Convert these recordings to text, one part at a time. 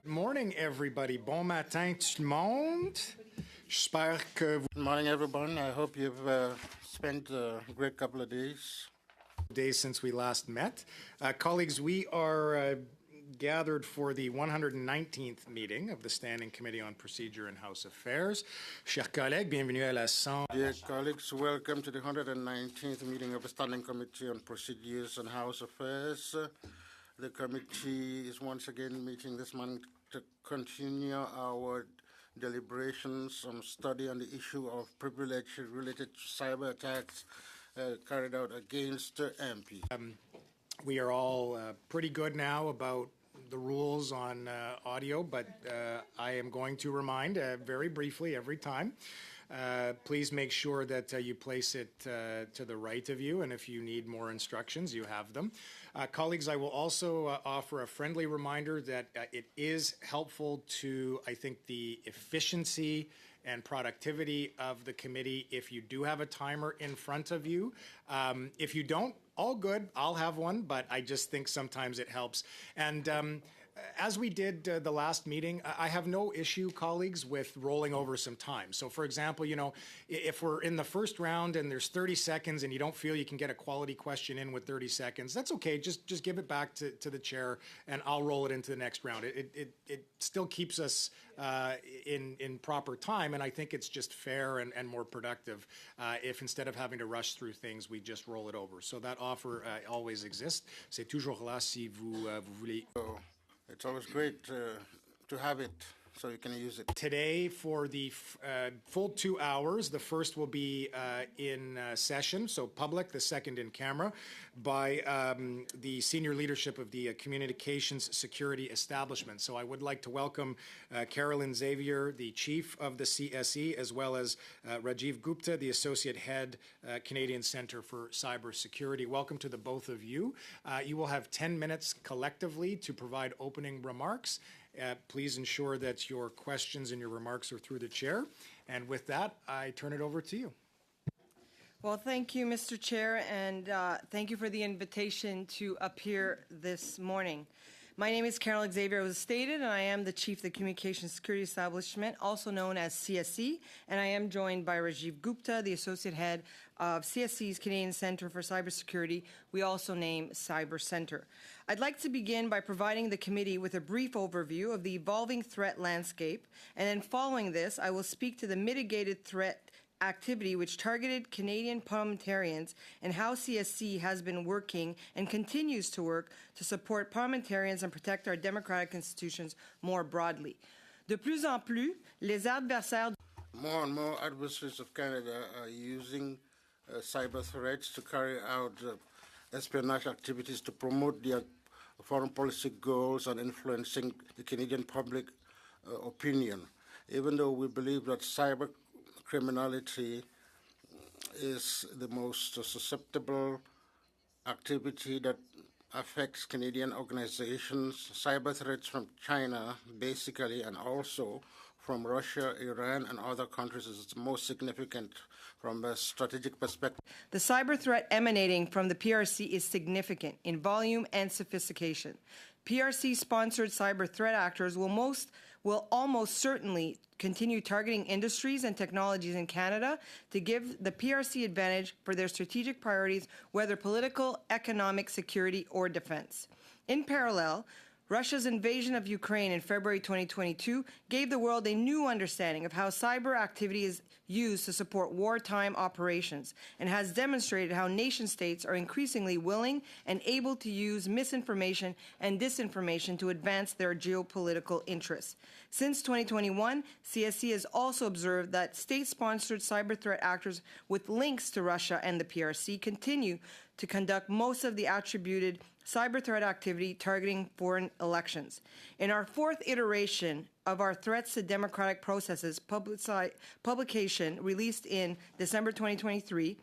Good morning, everybody. Bon matin, tout le monde. J'espère que vous Good morning, everyone. I hope you've spent a great couple of days. Days since we last met. Colleagues, we are gathered for the 119th meeting of the Standing Committee on Procedure and House Affairs. Chers collègues, bienvenue à la Dear colleagues, welcome to the 119th meeting of the Standing Committee on Procedures and House Affairs. The committee is once again meeting this morning to continue our deliberations on study on the issue of privilege related to cyber attacks carried out against MP. We are all pretty good now about the rules on audio, but I am going to remind very briefly every time. Please make sure that you place it to the right of you, and if you need more instructions, you have them. Colleagues, I will also offer a friendly reminder that it is helpful to, I think, the efficiency and productivity of the committee if you do have a timer in front of you. If you don't, all good, I'll have one, but I just think sometimes it helps. And as we did the last meeting, I have no issue, colleagues, with rolling over some time. So, for example, you know, if we're in the first round and there's 30 seconds and you don't feel you can get a quality question in with 30 seconds, that's okay. Just give it back to the chair and I'll roll it into the next round. It still keeps us in proper time, and I think it's just fair and more productive if instead of having to rush through things, we just roll it over. So that offer always exists. C'est toujours là si vous voulez. It's always great to have it so you can use it. Today, for the full 2 hours, the first will be in session, so public, the second in camera, by the senior leadership of the Communications Security Establishment. So I would like to welcome Carolyn Xavier, the chief of the CSE, as well as Rajiv Gupta, the associate head, Canadian Centre for Cybersecurity. Welcome to the both of you. You will have 10 minutes collectively to provide opening remarks. Please ensure that your questions and your remarks are through the chair. And with that, I turn it over to you. Well, thank you, Mr. Chair, and thank you for the invitation to appear this morning. My name is Carol Xavier, as stated, and I am the Chief of the Communications Security Establishment, also known as CSE, and I am joined by Rajiv Gupta, the Associate Head of CSE's Canadian Centre for Cybersecurity, we also name Cyber Centre. I'd like to begin by providing the committee with a brief overview of the evolving threat landscape, and then following this, I will speak to the mitigated threat activity which targeted Canadian parliamentarians and how CSC has been working and continues to work to support parliamentarians and protect our democratic institutions more broadly. De plus en plus, les adversaires. More and more adversaries of Canada are using cyber threats to carry out espionage activities to promote their foreign policy goals and influencing the Canadian public opinion. Even though we believe that cyber criminality is the most susceptible activity that affects Canadian organizations, cyber threats from China, basically, and also from Russia, Iran, and other countries is most significant from a strategic perspective. The cyber threat emanating from the PRC is significant in volume and sophistication. PRC-sponsored cyber threat actors will almost certainly continue targeting industries and technologies in Canada to give the PRC advantage for their strategic priorities, whether political, economic, security, or defense. In parallel, Russia's invasion of Ukraine in February 2022 gave the world a new understanding of how cyber activity is used to support wartime operations and has demonstrated how nation-states are increasingly willing and able to use misinformation and disinformation to advance their geopolitical interests. Since 2021, CSC has also observed that state-sponsored cyber threat actors with links to Russia and the PRC continue to conduct most of the attributed cyber threat activity targeting foreign elections. In our fourth iteration of our Threats to Democratic Processes publication released in December 2023,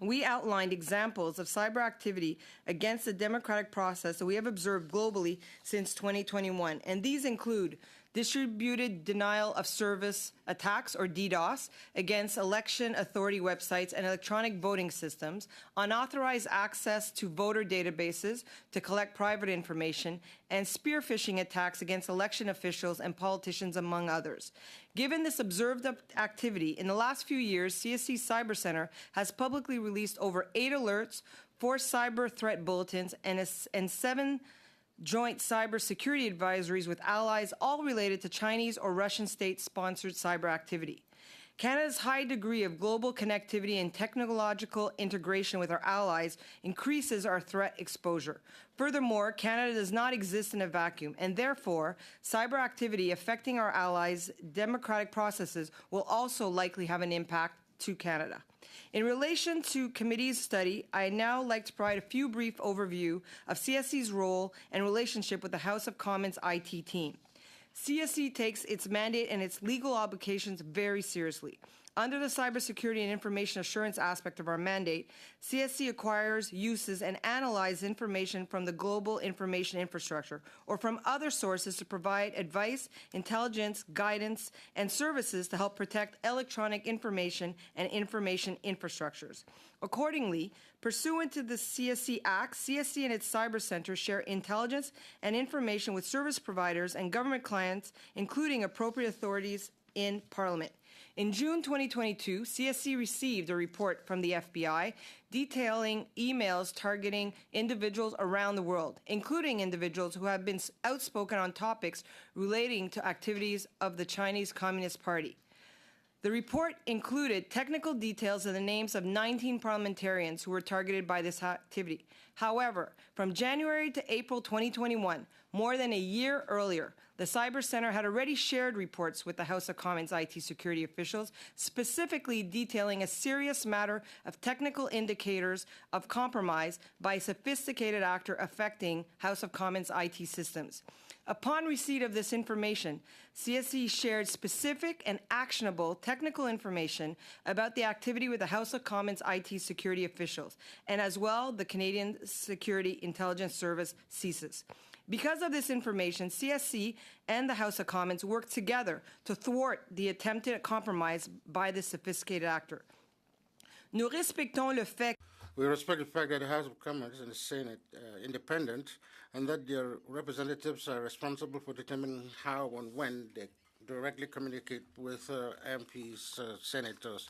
we outlined examples of cyber activity against the democratic process that we have observed globally since 2021, and these include distributed denial of service attacks, or DDoS, against election authority websites and electronic voting systems, unauthorized access to voter databases to collect private information, and spear phishing attacks against election officials and politicians, among others. Given this observed activity, in the last few years, CSC Cyber Center has publicly released over 8 alerts, 4 cyber threat bulletins, and 7 joint cybersecurity advisories with allies, all related to Chinese or Russian state-sponsored cyber activity. Canada's high degree of global connectivity and technological integration with our allies increases our threat exposure. Furthermore, Canada does not exist in a vacuum, and therefore, cyber activity affecting our allies' democratic processes will also likely have an impact to Canada. In relation to committee's study, I'd now like to provide a few brief overview of CSC's role and relationship with the House of Commons IT team. CSC takes its mandate and its legal obligations very seriously. Under the cybersecurity and information assurance aspect of our mandate, CSC acquires, uses, and analyzes information from the global information infrastructure or from other sources to provide advice, intelligence, guidance, and services to help protect electronic information and information infrastructures. Accordingly, pursuant to the CSC Act, CSC and its Cyber Center share intelligence and information with service providers and government clients, including appropriate authorities in Parliament. In June 2022, CSC received a report from the FBI detailing emails targeting individuals around the world, including individuals who have been outspoken on topics relating to activities of the Chinese Communist Party. The report included technical details of the names of 19 parliamentarians who were targeted by this activity. However, from January to April 2021, more than a year earlier, the Cyber Center had already shared reports with the House of Commons IT security officials, specifically detailing a serious matter of technical indicators of compromise by a sophisticated actor affecting House of Commons IT systems. Upon receipt of this information, CSC shared specific and actionable technical information about the activity with the House of Commons IT security officials, and as well the Canadian Security Intelligence Service, CSIS. Because of this information, CSC and the House of Commons worked together to thwart the attempted compromise by this sophisticated actor. Nous respectons le fait. We respect the fact that the House of Commons and the Senate are independent and that their representatives are responsible for determining how and when they directly communicate with MPs, senators.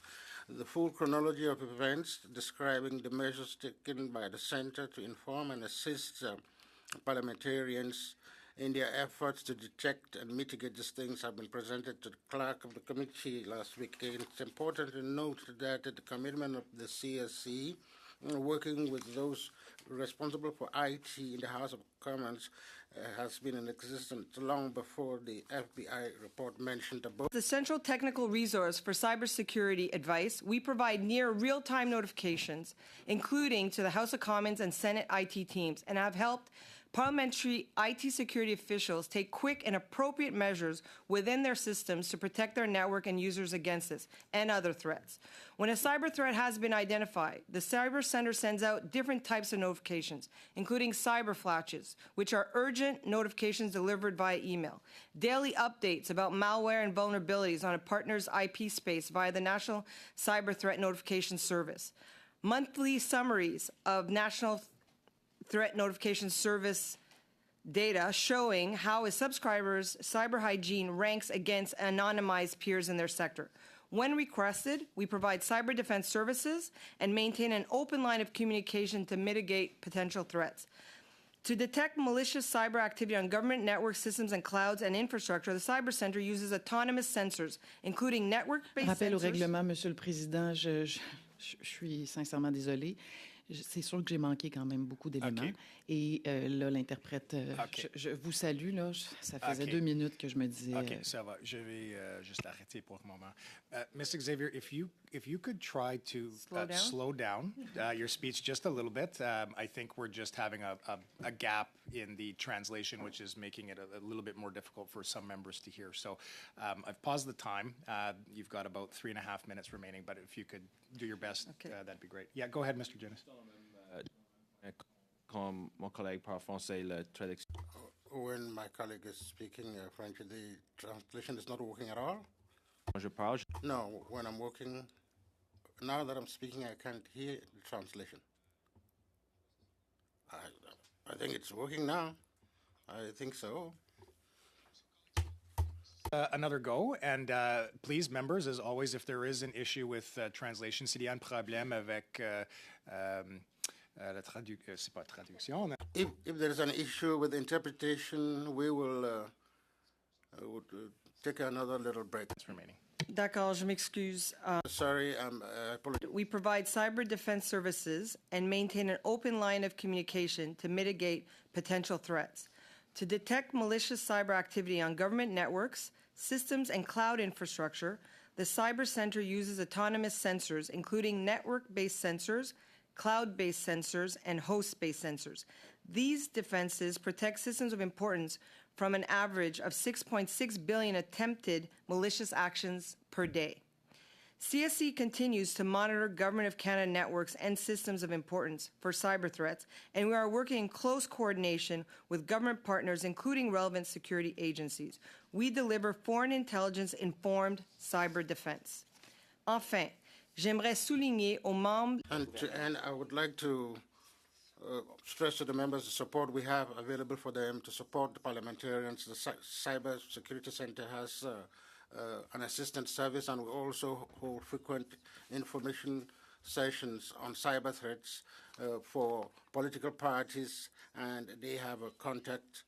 The full chronology of events describing the measures taken by the Center to inform and assist parliamentarians in their efforts to detect and mitigate these things have been presented to the clerk of the committee last week. It's important to note that the commitment of the CSC, working with those responsible for IT in the House of Commons, has been in existence long before the FBI report mentioned above. The central technical resource for cybersecurity advice, we provide near real-time notifications, including to the House of Commons and Senate IT teams, and have helped parliamentary IT security officials take quick and appropriate measures within their systems to protect their network and users against this and other threats. When a cyber threat has been identified, the Cyber Center sends out different types of notifications, including cyber flashes, which are urgent notifications delivered via email, daily updates about malware and vulnerabilities on a partner's IP space via the National Cyber Threat Notification Service, monthly summaries of National Threat Notification Service data showing how a subscriber's cyber hygiene ranks against anonymized peers in their sector. When requested, we provide cyber defense services and maintain an open line of communication to mitigate potential threats. To detect malicious cyber activity on government network systems and clouds and infrastructure, the Cyber Center uses autonomous sensors, including network-based Rappel au sensors. règlement, Monsieur le Président, je suis sincèrement désolée. C'est sûr que j'ai manqué quand même beaucoup d'éléments. OK. Et là, l'interprète, OK. je vous salue. Là, ça faisait OK. 2 minutes que je me disais... OK, ça va. Je vais juste arrêter pour le moment. Mr. Xavier, if you could try to slow down your speech just a little bit. I think we're just having a gap in the translation, which is making it a little bit more difficult for some members to hear. So I've paused the time. You've got about 3.5 minutes remaining, but if you could do your best, that'd be great. Yeah, go ahead, Mr. Jennis. Quand mon collègue parle français, la traduction. When my colleague is speaking French, the translation is not working at all? Je parle, No, when I'm working, now that I'm speaking, I can't hear the translation. I think it's working now. I think so. Another go, and please, members, as always, if there is an issue with translation, s'il y a un problème avec la c'est pas traduction. If there is an issue with interpretation, we will would, take another little break. It's remaining. D'accord, je m'excuse. Sorry, I apologize. We provide cyber defense services and maintain an open line of communication to mitigate potential threats. To detect malicious cyber activity on government networks, systems, and cloud infrastructure, the Cyber Center uses autonomous sensors, including network-based sensors, cloud-based sensors, and host-based sensors. These defenses protect systems of importance from an average of 6.6 billion attempted malicious actions per day. CSC continues to monitor Government of Canada networks and systems of importance for cyber threats, and we are working in close coordination with government partners, including relevant security agencies. We deliver foreign intelligence-informed cyber defense. Enfin, j'aimerais souligner aux membres And to end, I would like to stress to the members the support we have available for them to support the parliamentarians. The Cyber Security Center has an assistance service, and we also hold frequent information sessions on cyber threats for political parties, and they have a contact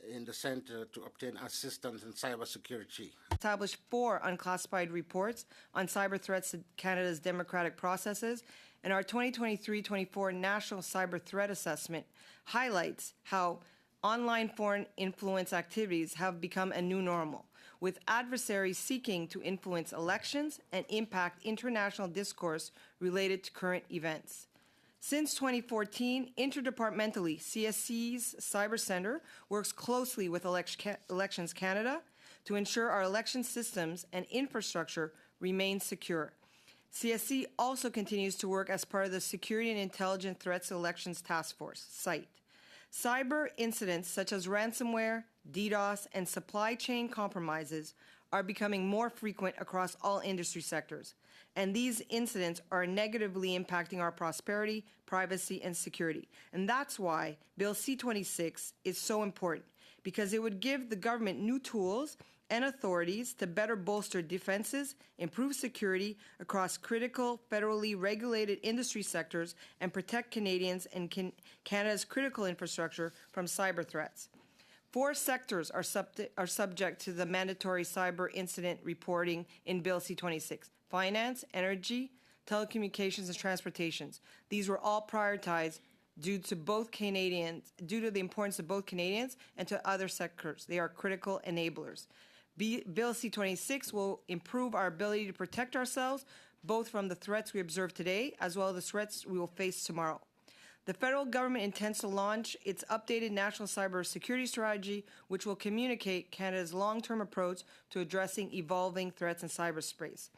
in the center to obtain assistance in cybersecurity. established 4 unclassified reports on cyber threats to Canada's democratic processes, and our 2023-24 National Cyber Threat Assessment highlights how online foreign influence activities have become a new normal, with adversaries seeking to influence elections and impact international discourse related to current events. Since 2014, interdepartmentally, CSC's Cyber Center works closely with Elections Canada to ensure our election systems and infrastructure remain secure. CSC also continues to work as part of the Security and Intelligent Threats Elections Task Force, SITE. Cyber incidents such as ransomware, DDoS, and supply chain compromises are becoming more frequent across all industry sectors, and these incidents are negatively impacting our prosperity, privacy, and security. And that's why Bill C-26 is so important, because it would give the government new tools and authorities to better bolster defenses, improve security across critical federally regulated industry sectors, and protect Canadians and Canada's critical infrastructure from cyber threats. 4 sectors are subject to the mandatory cyber incident reporting in Bill C-26: finance, energy, telecommunications, and transportations. These were all prioritized due to the importance of both Canadians and to other sectors. They are critical enablers. Bill C-26 will improve our ability to protect ourselves, both from the threats we observe today as well as the threats we will face tomorrow. The federal government intends to launch its updated national cyber security strategy, which will communicate Canada's long-term approach to addressing evolving threats in cyberspace.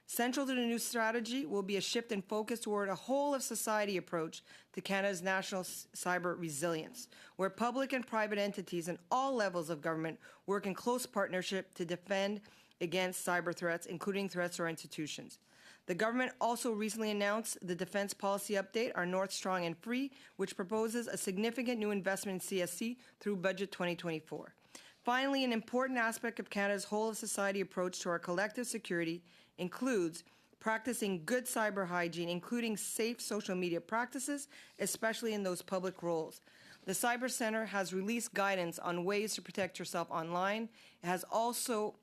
Central to the new strategy will be a shift in focus toward a whole-of-society approach to Canada's national cyber resilience, where public and private entities in all levels of government work in close partnership to defend against cyber threats, including threats to our institutions. The government also recently announced the Defense Policy Update, our North, Strong and Free, which proposes a significant new investment in CSC through Budget 2024. Finally, an important aspect of Canada's whole-of-society approach to our collective security includes practicing good cyber hygiene, including safe social media practices, especially in those public roles. The Cyber Center has released guidance on ways to protect yourself online. It also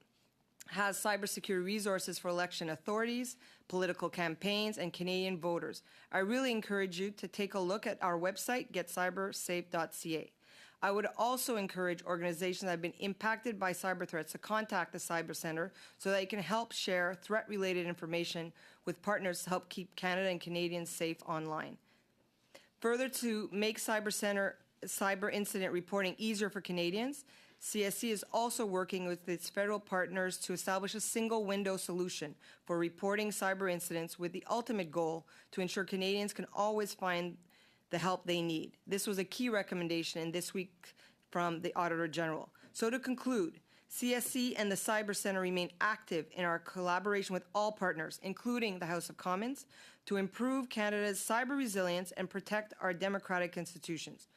has cybersecurity resources for election authorities, political campaigns, and Canadian voters. I really encourage you to take a look at our website, getcybersafe.ca. I would also encourage organizations that have been impacted by cyber threats to contact the Cyber Center so that it can help share threat-related information with partners to help keep Canada and Canadians safe online. Further, to make cyber incident reporting easier for Canadians, CSC is also working with its federal partners to establish a single window solution for reporting cyber incidents, with the ultimate goal to ensure Canadians can always find the help they need. This was a key recommendation in this week's from the Auditor General. So to conclude, CSC and the Cyber Center remain active in our collaboration with all partners, including the House of Commons, to improve Canada's cyber resilience and protect our democratic institutions.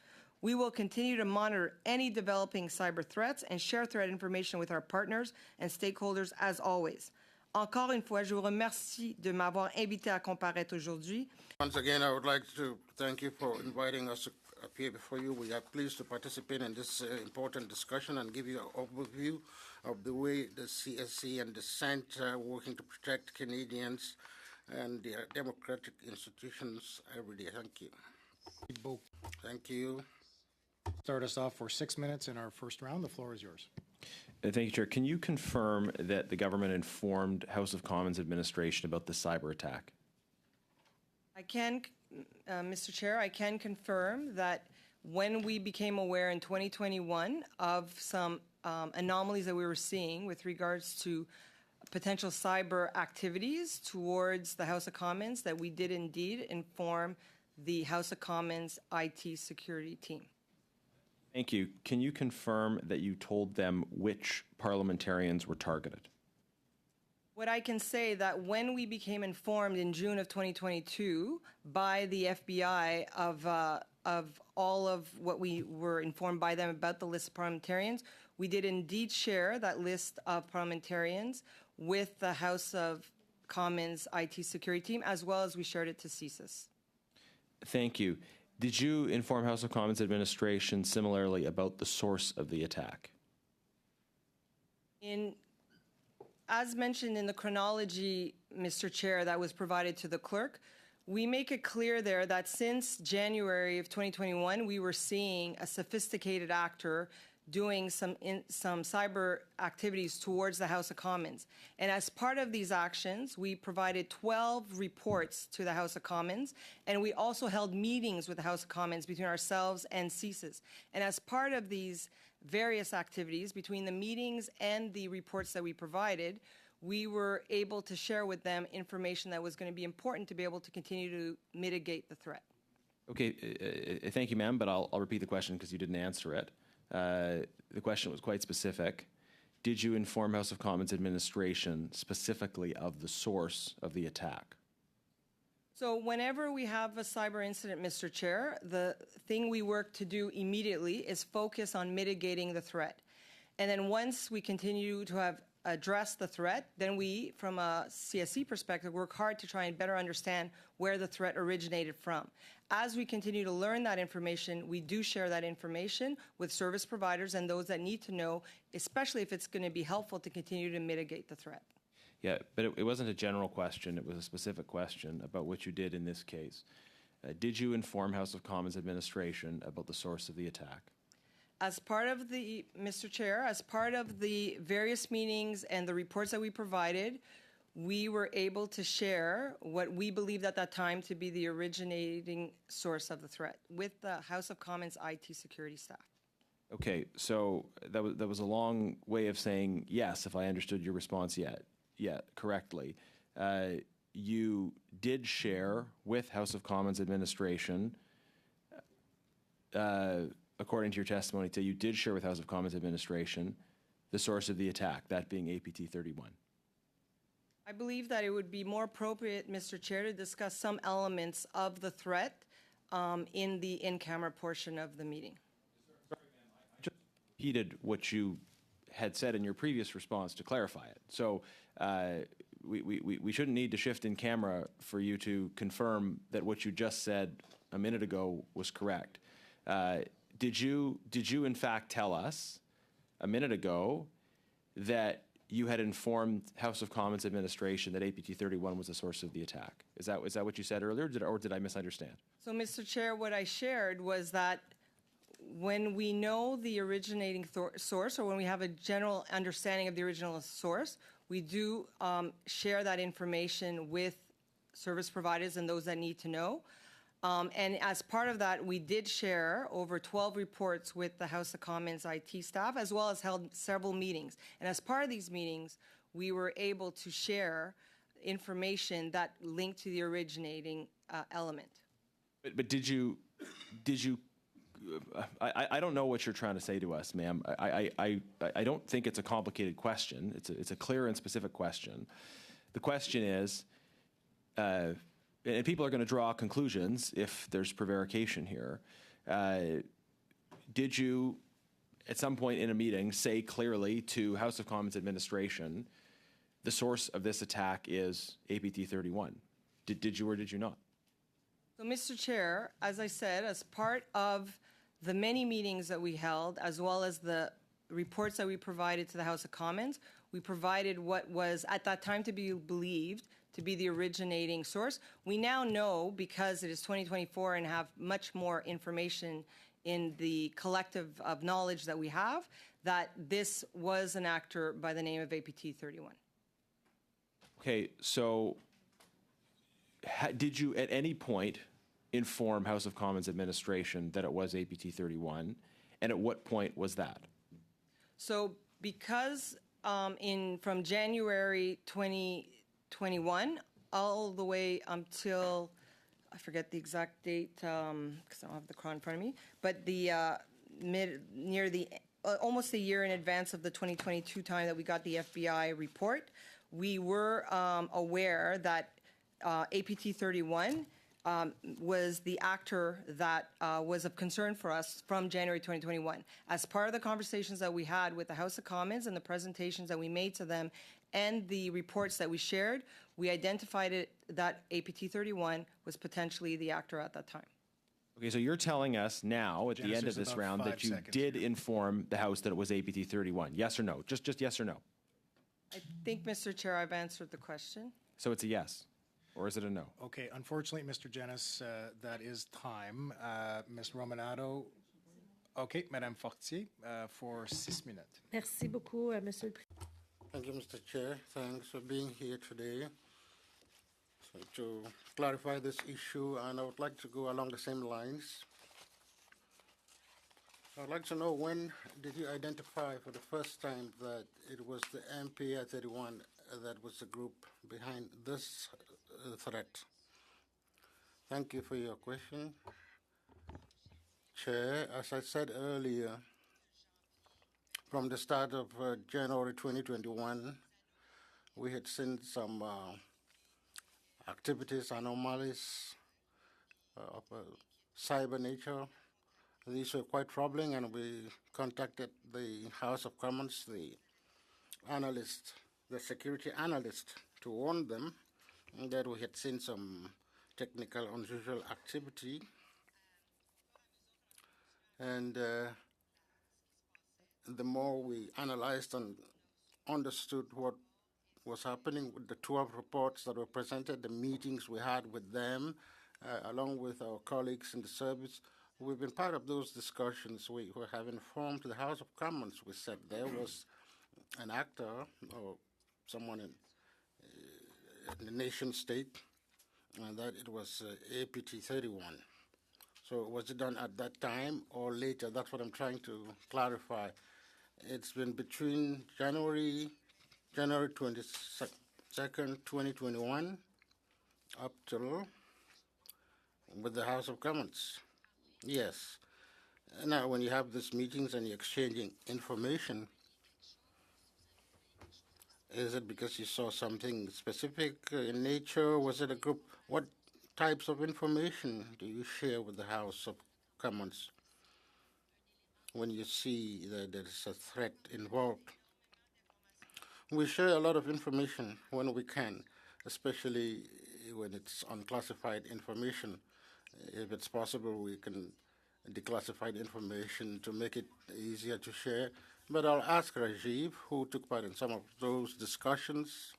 We will continue to monitor any developing cyber threats and share threat information with our partners and stakeholders as always. Encore une fois, je vous remercie de m'avoir invité à comparaître aujourd'hui. Once again, I would like to thank you for inviting us to appear before you. We are pleased to participate in this important discussion and give you an overview of the way the CSC and the Center are working to protect Canadians and their democratic institutions every day. Thank you. Thank you. Start us off for 6 minutes in our first round. The floor is yours. Thank you, Chair. Can you confirm that the government informed House of Commons administration about the cyber attack? I can, Mr. Chair, I can confirm that when we became aware in 2021 of some anomalies that we were seeing with regards to potential cyber activities towards the House of Commons, that we did indeed inform the House of Commons IT security team. Thank you. Can you confirm that you told them which parliamentarians were targeted? What I can say that when we became informed in June of 2022 by the FBI of all of what we were informed by them about the list of parliamentarians, we did indeed share that list of parliamentarians with the House of Commons IT security team, as well as we shared it to CSIS. Thank you. Did you inform House of Commons administration similarly about the source of the attack? As mentioned in the chronology, Mr. Chair, that was provided to the clerk, we make it clear there that since January of 2021, we were seeing a sophisticated actor doing some cyber activities towards the House of Commons. And as part of these actions, we provided 12 reports to the House of Commons, and we also held meetings with the House of Commons between ourselves and CSIS. And as part of these various activities, between the meetings and the reports that we provided, we were able to share with them information that was going to be important to be able to continue to mitigate the threat. Okay, thank you, ma'am, but I'll repeat the question because you didn't answer it. The question was quite specific. Did you inform House of Commons administration specifically of the source of the attack? So whenever we have a cyber incident, Mr. Chair, the thing we work to do immediately is focus on mitigating the threat. And then once we continue to have addressed the threat, then we, from a CSC perspective, work hard to try and better understand where the threat originated from. As we continue to learn that information, we do share that information with service providers and those that need to know, especially if it's going to be helpful to continue to mitigate the threat. Yeah, but it wasn't a general question. It was a specific question about what you did in this case. Did you inform House of Commons administration about the source of the attack? As part of the, Mr. Chair, as part of the various meetings and the reports that we provided, we were able to share what we believed at that time to be the originating source of the threat with the House of Commons IT security staff. Okay, so that was a long way of saying yes, if I understood your response correctly. You did share with House of Commons administration, according to your testimony today, you did share with House of Commons administration the source of the attack, that being APT 31. I believe that it would be more appropriate, Mr. Chair, to discuss some elements of the threat in the in-camera portion of the meeting. Just repeated what you had said in your previous response to clarify it. So we shouldn't need to shift in camera for you to confirm that what you just said a minute ago was correct. Did you in fact tell us a minute ago that you had informed House of Commons administration that APT 31 was the source of the attack? Is that what you said earlier, or did I misunderstand? So, Mr. Chair, what I shared was that when we know the originating source, or when we have a general understanding of the original source, we do share that information with service providers and those that need to know. And as part of that, we did share over 12 reports with the House of Commons IT staff, as well as held several meetings. And as part of these meetings, we were able to share information that linked to the originating element. But did you I don't know what you're trying to say to us, ma'am. I don't think it's a complicated question. It's a clear and specific question. The question is, and people are going to draw conclusions if there's prevarication here. Did you, at some point in a meeting, say clearly to House of Commons administration, the source of this attack is APT 31? Did you or did you not? So, Mr. Chair, as I said, as part of the many meetings that we held, as well as the reports that we provided to the House of Commons, we provided what was at that time to be believed to be the originating source. We now know, because it is 2024 and have much more information in the collective of knowledge that we have, that this was an actor by the name of APT 31. Okay, so did you at any point inform House of Commons administration that it was APT 31, and at what point was that? So because from January 2021 all the way until, I forget the exact date because I don't have the CRON in front of me, but the almost a year in advance of the 2022 time that we got the FBI report, we were aware that APT 31 was the actor that was of concern for us from January 2021. As part of the conversations that we had with the House of Commons and the presentations that we made to them and the reports that we shared, we identified it that APT 31 was potentially the actor at that time. Okay, so you're telling us now at the end of this round that you did inform the House that it was APT 31. Yes or no? Just yes or no? I think, Mr. Chair, I've answered the question. So it's a yes, or is it a no? Okay, unfortunately, Mr. Janice, that is time. Ms. Romanado. Okay, Madame Fortier, for 6 minutes. Merci beaucoup, Monsieur le Président. Thank you, Mr. Chair. Thanks for being here today. So to clarify this issue, and I would like to go along the same lines. I would like to know, when did you identify for the first time that it was the MPA 31 that was the group behind this threat? Thank you for your question. Chair, as I said earlier, from the start of January 2021, we had seen some activities, anomalies of a cyber nature. These were quite troubling, and we contacted the House of Commons, the analyst, the security analyst, to warn them that we had seen some technical unusual activity. And the more we analyzed and understood what was happening with the 12 reports that were presented, the meetings we had with them, along with our colleagues in the service, we've been part of those discussions. We have informed the House of Commons. We said there was an actor or someone in the nation state, and that it was APT 31. So was it done at that time or later? That's what I'm trying to clarify. It's been between January 22nd, 2021, up till with the House of Commons. Yes. Now, when you have these meetings and you're exchanging information, is it because you saw something specific in nature? Was it a group? What types of information do you share with the House of Commons when you see that there is a threat involved? We share a lot of information when we can, especially when it's unclassified information. If it's possible, we can declassify the information to make it easier to share. But I'll ask Rajiv, who took part in some of those discussions,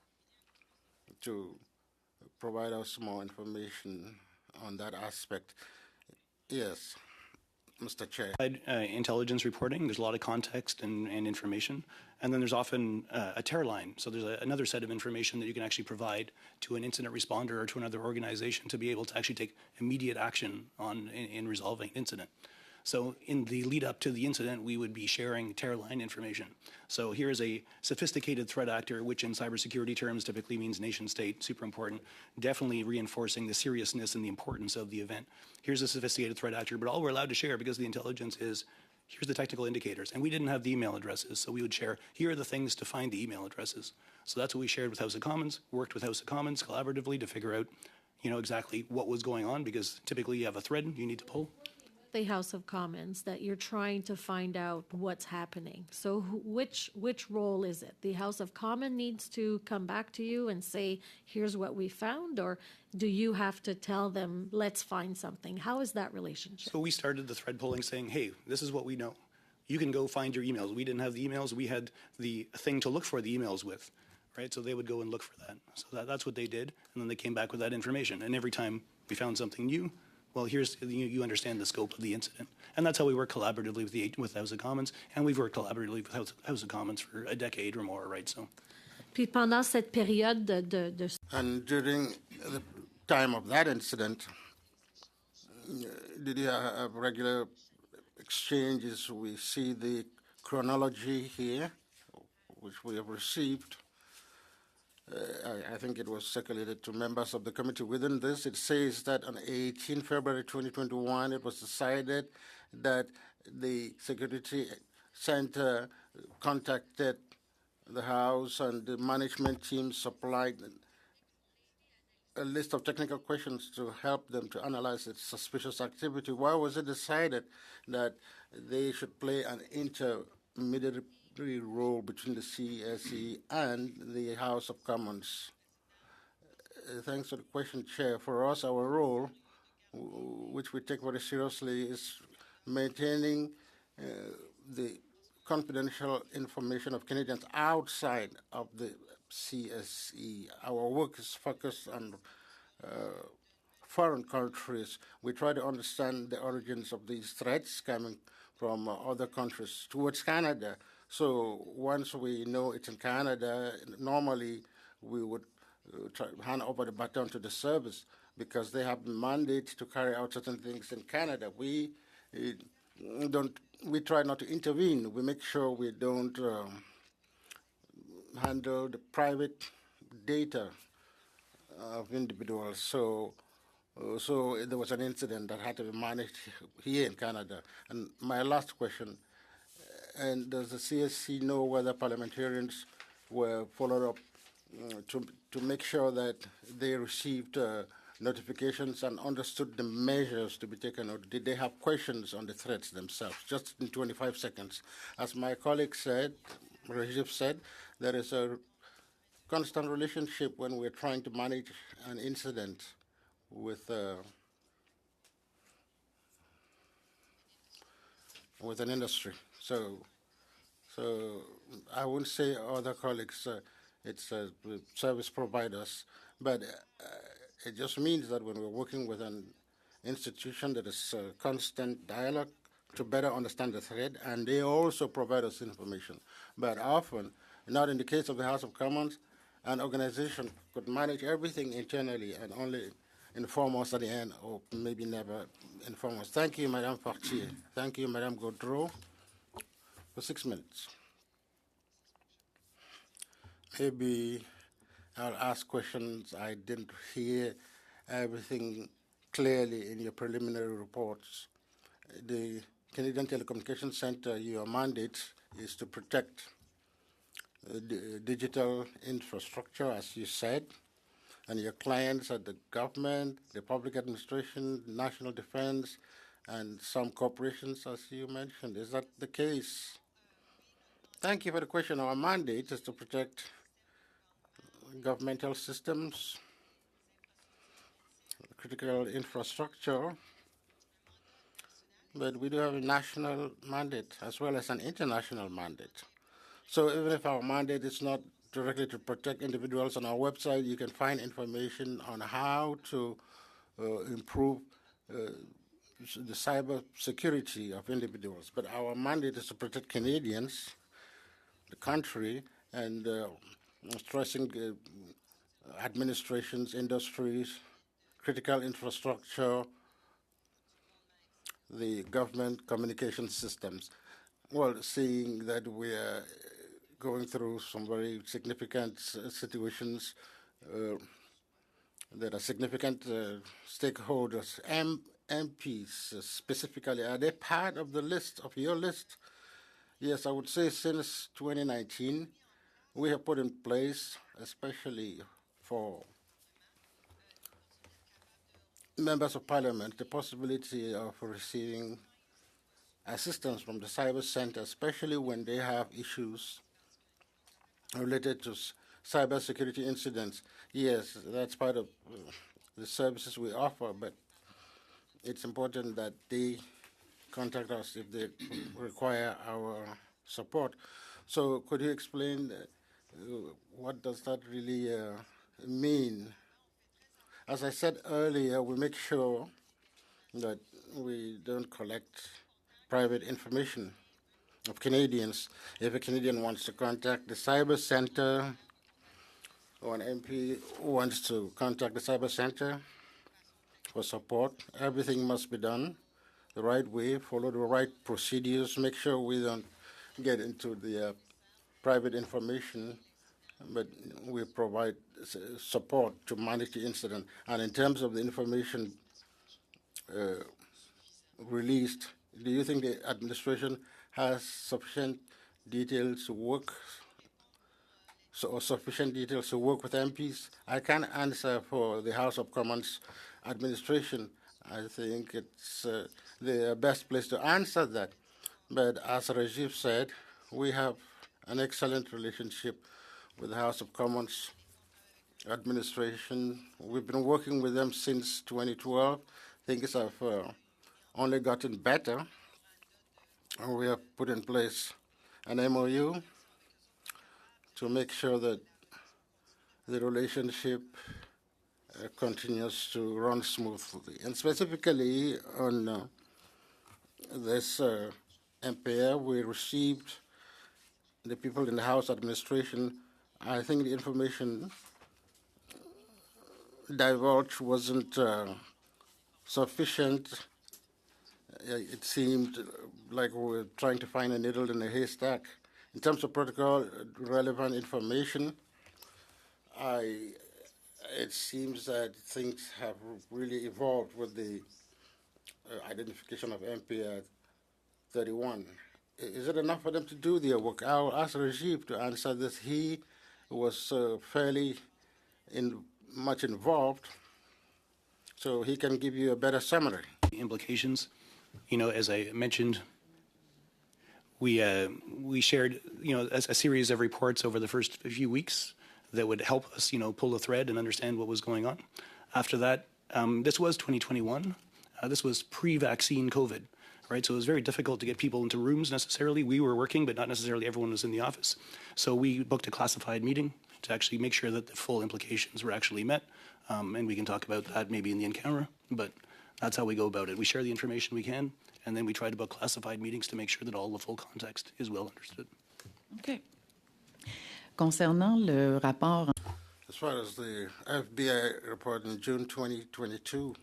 to provide us more information on that aspect. Yes, Mr. Chair. Intelligence reporting, there's a lot of context and information. And then there's often a tear line. So there's another set of information that you can actually provide to an incident responder or to another organization to be able to actually take immediate action in resolving an incident. So in the lead up to the incident, we would be sharing Terraline information. So here is a sophisticated threat actor, which in cybersecurity terms typically means nation state, super important, definitely reinforcing the seriousness and the importance of the event. Here's a sophisticated threat actor, but all we're allowed to share because of the intelligence is here's the technical indicators. And we didn't have the email addresses, so we would share, here are the things to find the email addresses. So that's what we shared with House of Commons, worked with House of Commons collaboratively to figure out, exactly what was going on, because typically you have a thread you need to pull. The House of Commons, that you're trying to find out what's happening. So which role is it? The House of Commons needs to come back to you and say, here's what we found, or do you have to tell them, let's find something? How is that relationship? So we started the thread pulling saying, hey, this is what we know. You can go find your emails. We didn't have the emails. We had the thing to look for the emails with, right? So they would go and look for that. So that's what they did. And then they came back with that information. And every time we found something new, well, you understand the scope of the incident. And that's how we work collaboratively with House of Commons. And we've worked collaboratively with House of Commons for a decade or more, right? So. Puis pendant cette période de And during the time of that incident, did you have regular exchanges? We see the chronology here, which we have received. I think it was circulated to members of the committee. Within this, it says that on 18 February 2021, it was decided that the Security Center contacted the House and the management team supplied a list of technical questions to help them to analyze its suspicious activity. Why was it decided that they should play an intermediary role between the CSE and the House of Commons? Thanks for the question, Chair. For us, our role, which we take very seriously, is maintaining the confidential information of Canadians outside of the CSE. Our work is focused on foreign countries. We try to understand the origins of these threats coming from other countries towards Canada. So once we know it's in Canada, normally we would hand over the baton to the service because they have the mandate to carry out certain things in Canada. We try not to intervene. We make sure we don't handle the private data of individuals. So there was an incident that had to be managed here in Canada. And my last question, and does the CSC know whether parliamentarians were followed up to make sure that they received notifications and understood the measures to be taken, or did they have questions on the threats themselves? Just in 25 seconds. As my colleague said, Rajiv said, there is a constant relationship when we're trying to manage an incident with an industry. So I wouldn't say other colleagues, it's service providers, but it just means that when we're working with an institution, that is constant dialogue to better understand the threat, and they also provide us information. But often, not in the case of the House of Commons, an organization could manage everything internally and only inform us at the end, or maybe never inform us. Thank you, Madame Fortier. Thank you, Madame Gaudreau, for 6 minutes. Maybe I'll ask questions. I didn't hear everything clearly in your preliminary reports. The Canadian Telecommunications Centre, your mandate is to protect the digital infrastructure, as you said, and your clients are the government, the public administration, national defense, and some corporations, as you mentioned. Is that the case? Thank you for the question. Our mandate is to protect governmental systems, critical infrastructure, but we do have a national mandate as well as an international mandate. So even if our mandate is not directly to protect individuals, on our website you can find information on how to improve the cyber security of individuals. But our mandate is to protect Canadians, the country, and stressing administrations, industries, critical infrastructure, the government communication systems. Well, seeing that we are going through some very significant situations, there are significant stakeholders, MPs specifically. Are they part of the list, of your list? Yes, I would say since 2019, we have put in place, especially for members of parliament, the possibility of receiving assistance from the cyber center, especially when they have issues related to cyber security incidents. Yes, that's part of the services we offer, but it's important that they contact us if they require our support. So could you explain what does that really mean? As I said earlier, we make sure that we don't collect private information of Canadians. If a Canadian wants to contact the cyber center, or an MP wants to contact the cyber center for support, everything must be done the right way, follow the right procedures, make sure we don't get into the private information, but we provide support to manage the incident. And in terms of the information released, do you think the administration has sufficient details to work, or sufficient details to work with MPs? I can't answer for the House of Commons administration. I think it's the best place to answer that. But as Rajiv said, we have an excellent relationship with the House of Commons administration. We've been working with them since 2012. Things have only gotten better. And we have put in place an MOU to make sure that the relationship continues to run smoothly. And specifically on this MPR, we received the people in the House administration. I think the information divulged wasn't sufficient. It seemed like we were trying to find a needle in a haystack. In terms of protocol relevant information, it seems that things have really evolved with the identification of MPR 31. Is it enough for them to do their work? I'll ask Rajiv to answer this. He was fairly much involved, so he can give you a better summary. The implications, as I mentioned, we shared, a series of reports over the first few weeks that would help us, pull a thread and understand what was going on. After that, this was 2021. This was pre-vaccine COVID, right? So it was very difficult to get people into rooms necessarily. We were working, but not necessarily everyone was in the office. So we booked a classified meeting to actually make sure that the full implications were actually met. And we can talk about that maybe in the in-camera, but that's how we go about it. We share the information we can, and then we try to book classified meetings to make sure that all the full context is well understood. OK. Concernant le rapport. As far as the FBI report in June 2022,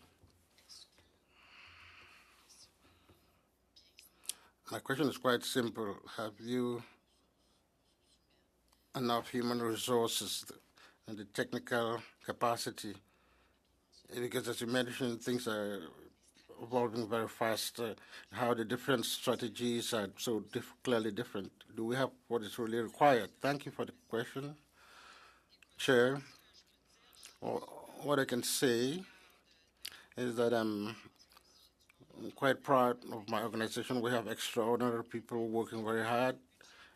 my question is quite simple. Have you enough human resources and the technical capacity? Because as you mentioned, things are evolving very fast, how the different strategies are so clearly different. Do we have what is really required? Thank you for the question, Chair. Well, what I can say is that I'm quite proud of my organization. We have extraordinary people working very hard.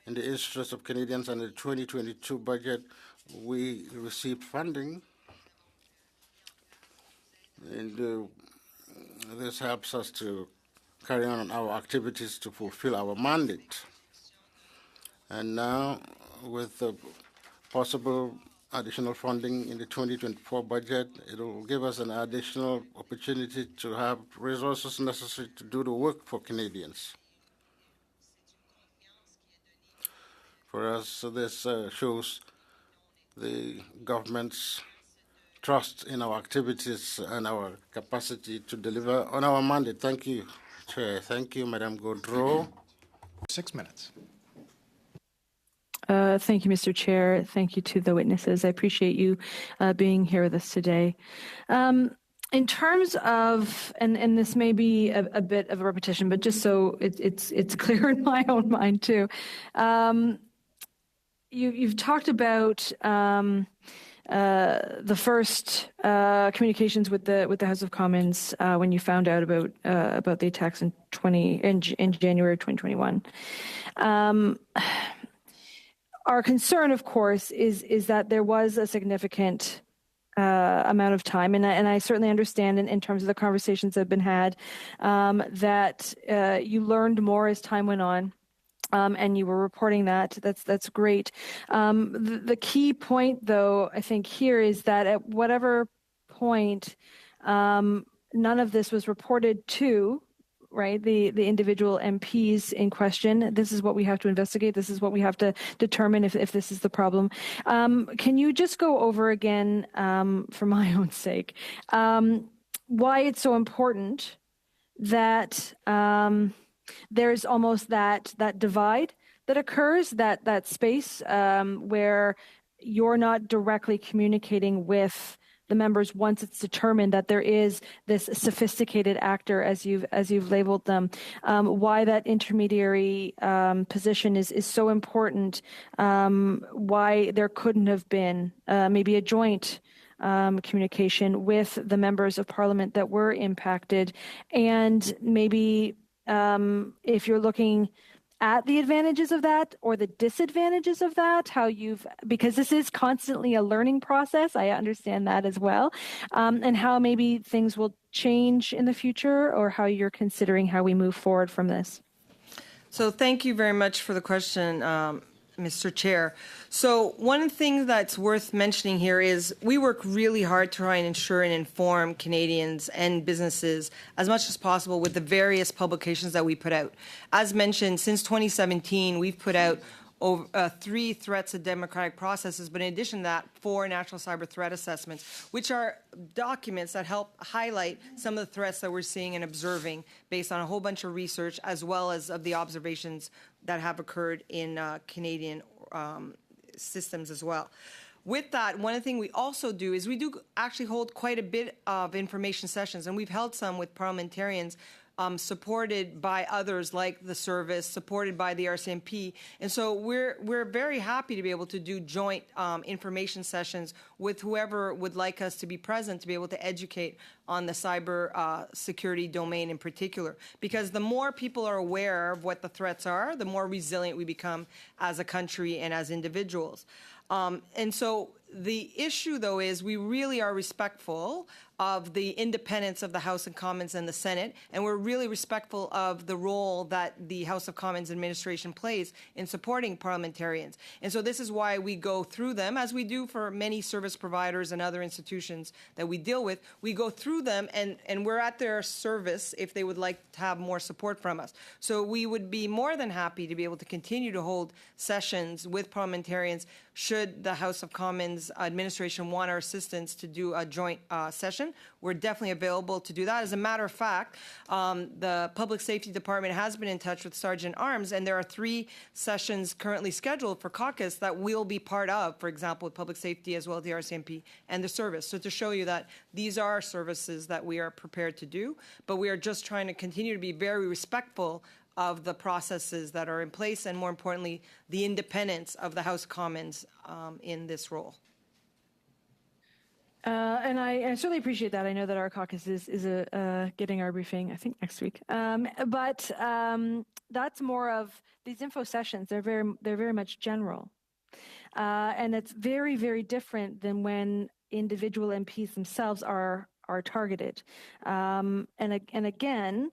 In the interest of Canadians, and the 2022 budget, we received funding, and this helps us to carry on our activities to fulfill our mandate. And now, with the possible additional funding in the 2024 budget, it will give us an additional opportunity to have resources necessary to do the work for Canadians. For us, this shows the government's trust in our activities and our capacity to deliver on our mandate. Thank you Chair. Thank you, Madam Gaudreau. 6 minutes. Thank you, Mr. Chair. Thank you to the witnesses. I appreciate you being here with us today. In terms of, and this may be a bit of a repetition, but just so it's clear in my own mind too, you've talked about the first communications with the House of Commons when you found out about the attacks in January of 2021. Our concern, of course, is that there was a significant amount of time, and I certainly understand in terms of the conversations that have been had that you learned more as time went on. And you were reporting that. That's great. The key point, though, I think here is that at whatever point none of this was reported to, right, the individual MPs in question. This is what we have to investigate. This is what we have to determine if this is the problem. Can you just go over again, for my own sake, why it's so important that there's almost that divide that occurs, that space where you're not directly communicating with the members once it's determined that there is this sophisticated actor, as you've labeled them. Why that intermediary position is so important. Why there couldn't have been maybe a joint communication with the members of Parliament that were impacted, and maybe if you're looking at the advantages of that or the disadvantages of that, because this is constantly a learning process, I understand that as well, and how maybe things will change in the future, or how you're considering how we move forward from this. So thank you very much for the question, Mr. Chair. So one thing that's worth mentioning here is we work really hard to try and ensure and inform Canadians and businesses as much as possible with the various publications that we put out. As mentioned, since 2017, we've put out over 3 threats of democratic processes, but in addition to that, 4 national cyber threat assessments, which are documents that help highlight some of the threats that we're seeing and observing based on a whole bunch of research, as well as of the observations that have occurred in Canadian systems as well. With that, one thing we also do is we do actually hold quite a bit of information sessions, and we've held some with parliamentarians supported by others like the service, supported by the RCMP. And so we're very happy to be able to do joint information sessions with whoever would like us to be present, to be able to educate on the cyber security domain in particular. Because the more people are aware of what the threats are, the more resilient we become as a country and as individuals. And so the issue, though, is we really are respectful of the independence of the House of Commons and the Senate, and we're really respectful of the role that the House of Commons administration plays in supporting parliamentarians. And so this is why we go through them, as we do for many service providers and other institutions that we deal with. We go through them, and we're at their service if they would like to have more support from us. So we would be more than happy to be able to continue to hold sessions with parliamentarians should the House of Commons administration want our assistance to do a joint session. We're definitely available to do that. As a matter of fact, the Public Safety Department has been in touch with Sergeant Arms, and there are 3 sessions currently scheduled for caucus that we'll be part of, for example, with Public Safety as well as the RCMP and the service. So to show you that these are services that we are prepared to do, but we are just trying to continue to be very respectful of the processes that are in place, and more importantly, the independence of the House of Commons in this role. And I certainly appreciate that. I know that our caucus is getting our briefing, I think, next week. But that's more of these info sessions. They're very much general, and it's very, very different than when individual MPs themselves are targeted. And again.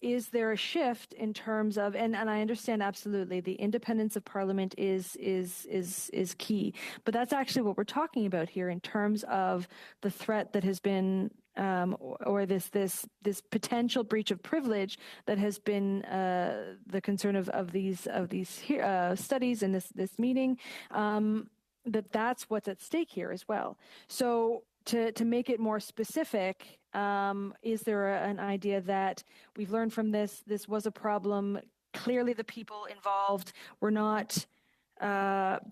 Is there a shift in terms of, and I understand absolutely the independence of Parliament is key, but that's actually what we're talking about here in terms of the threat that has been, or this potential breach of privilege that has been the concern of these studies and this meeting. That's what's at stake here as well. So to make it more specific, is there an idea that we've learned from this? This was a problem. Clearly, the people involved were not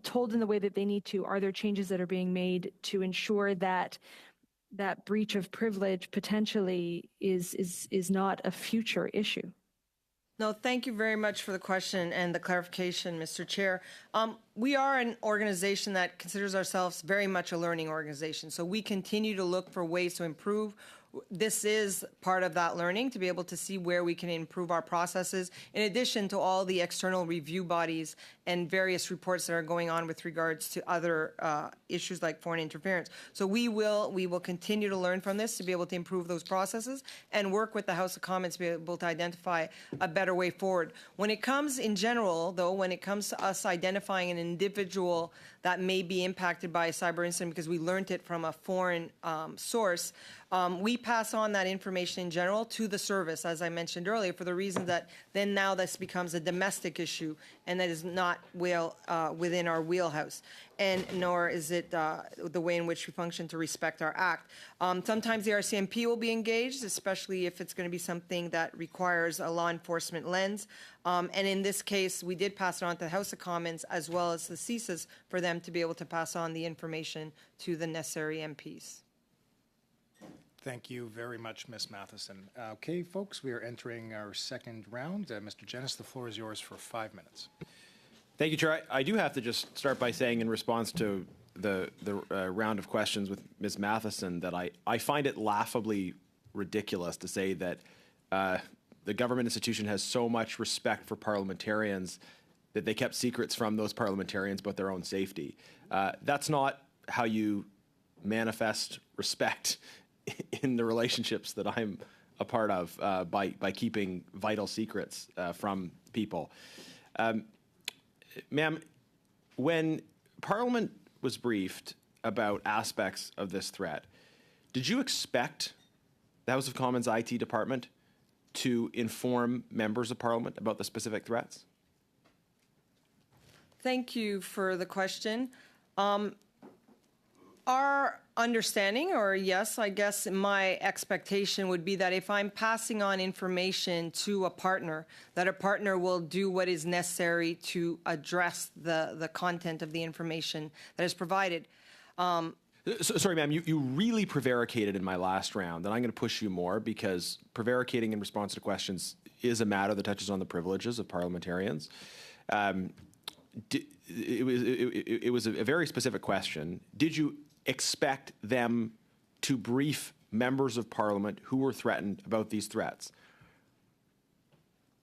told in the way that they need to. Are there changes that are being made to ensure that that breach of privilege potentially is not a future issue? No, thank you very much for the question and the clarification, Mr. Chair. We are an organization that considers ourselves very much a learning organization. So we continue to look for ways to improve. This is part of that learning, to be able to see where we can improve our processes, in addition to all the external review bodies and various reports that are going on with regards to other issues like foreign interference. So we will continue to learn from this to be able to improve those processes and work with the House of Commons to be able to identify a better way forward. When it comes in general, though, when it comes to us identifying an individual that may be impacted by a cyber incident because we learned it from a foreign source, we pass on that information in general to the service, as I mentioned earlier, for the reason that then now this becomes a domestic issue and that is not within our wheelhouse, and nor is it the way in which we function to respect our act. Sometimes the RCMP will be engaged, especially if it's going to be something that requires a law enforcement lens. And in this case, we did pass it on to the House of Commons as well as the CSIS for them to be able to pass on the information to the necessary MPs. Thank you very much, Ms. Matheson. Okay, folks, we are entering our second round. Mr. Genis, the floor is yours for 5 minutes. Thank you, Chair. I do have to just start by saying, in response to the round of questions with Ms. Matheson, that I find it laughably ridiculous to say that the government institution has so much respect for parliamentarians that they kept secrets from those parliamentarians about their own safety. That's not how you manifest respect in the relationships that I'm a part of by keeping vital secrets from people. Ma'am, when Parliament was briefed about aspects of this threat, did you expect the House of Commons IT department to inform members of Parliament about the specific threats? Thank you for the question. Our understanding, or yes, I guess my expectation would be that if I'm passing on information to a partner, that a partner will do what is necessary to address the content of the information that is provided. Sorry, ma'am, you really prevaricated in my last round, and I'm going to push you more because prevaricating in response to questions is a matter that touches on the privileges of parliamentarians. It was a very specific question. Did you expect them to brief members of Parliament who were threatened about these threats?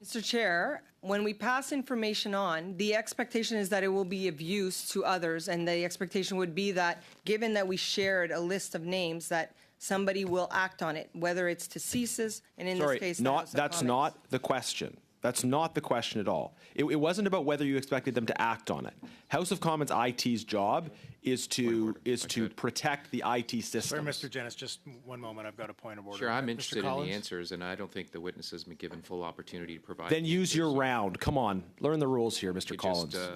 Mr. Chair, when we pass information on, the expectation is that it will be of use to others, and the expectation would be that, given that we shared a list of names, that somebody will act on it, whether it's to CSIS, and in this case, that's not the question. That's not the question at all. It wasn't about whether you expected them to act on it. House of Commons IT's job is to protect the IT system. Sorry, Mr. Genis, just one moment. I've got a point of order. Sure, I'm Mr. interested in Collins? the answers, and I don't think the witness has been given full opportunity to provide. Then use your round. Come on, learn the rules here, Mr. Collins. Just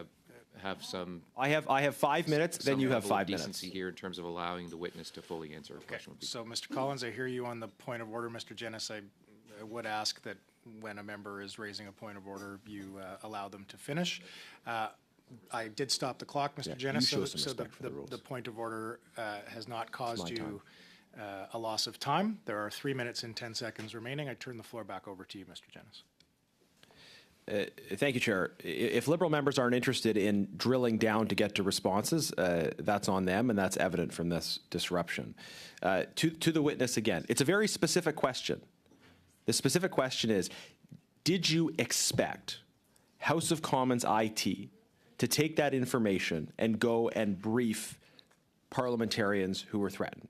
have some. I have 5 minutes. Then you have 5 minutes. Decency here in terms of allowing the witness to fully answer a Okay, question. so Mr. Collins, I hear you on the point of order. Mr. Genis, I would ask that when a member is raising a point of order, you allow them to finish. I did stop the clock, Mr. Genis, you show so some respect for the rules. the point of order has not caused you a loss of time. There are 3 minutes and 10 seconds remaining. I turn the floor back over to you, Mr. Genis. Thank you, Chair. If Liberal members aren't interested in drilling down to get to responses, that's on them, and that's evident from this disruption. To the witness again, it's a very specific question. The specific question is, did you expect House of Commons IT to take that information and go and brief parliamentarians who were threatened?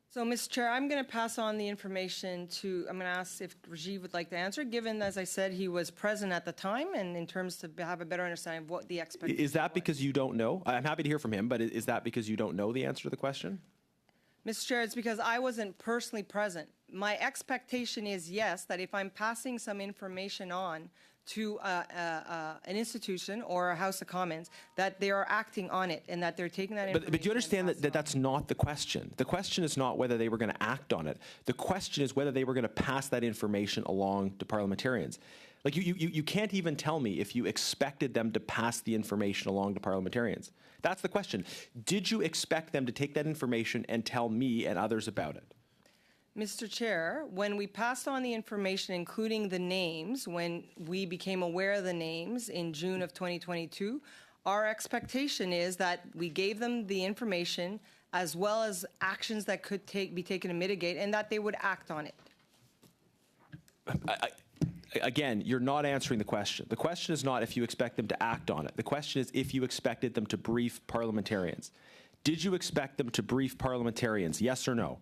So, Mr. Chair, I'm going to pass on the information to, I'm going to ask if Rajiv would like to answer, given, as I said, he was present at the time, and in terms to have a better understanding of what the expectation Is that because you don't know? I'm happy to hear from him, but is that because you don't know the answer to the question? Mr. Chair, it's because I wasn't personally present. My expectation is, yes, that if I'm passing some information on to an institution or a House of Commons, that they are acting on it and that they're taking that information. But you understand and that that's not the question. The question is not whether they were going to act on it. The question is whether they were going to pass that information along to parliamentarians. Like, you can't even tell me if you expected them to pass the information along to parliamentarians. That's the question. Did you expect them to take that information and tell me and others about it? Mr. Chair, when we passed on the information, including the names, when we became aware of the names in June of 2022, our expectation is that we gave them the information as well as actions that could be taken to mitigate, and that they would act on it. Again, you're not answering the question. The question is not if you expect them to act on it. The question is if you expected them to brief parliamentarians. Did you expect them to brief parliamentarians? Yes or no?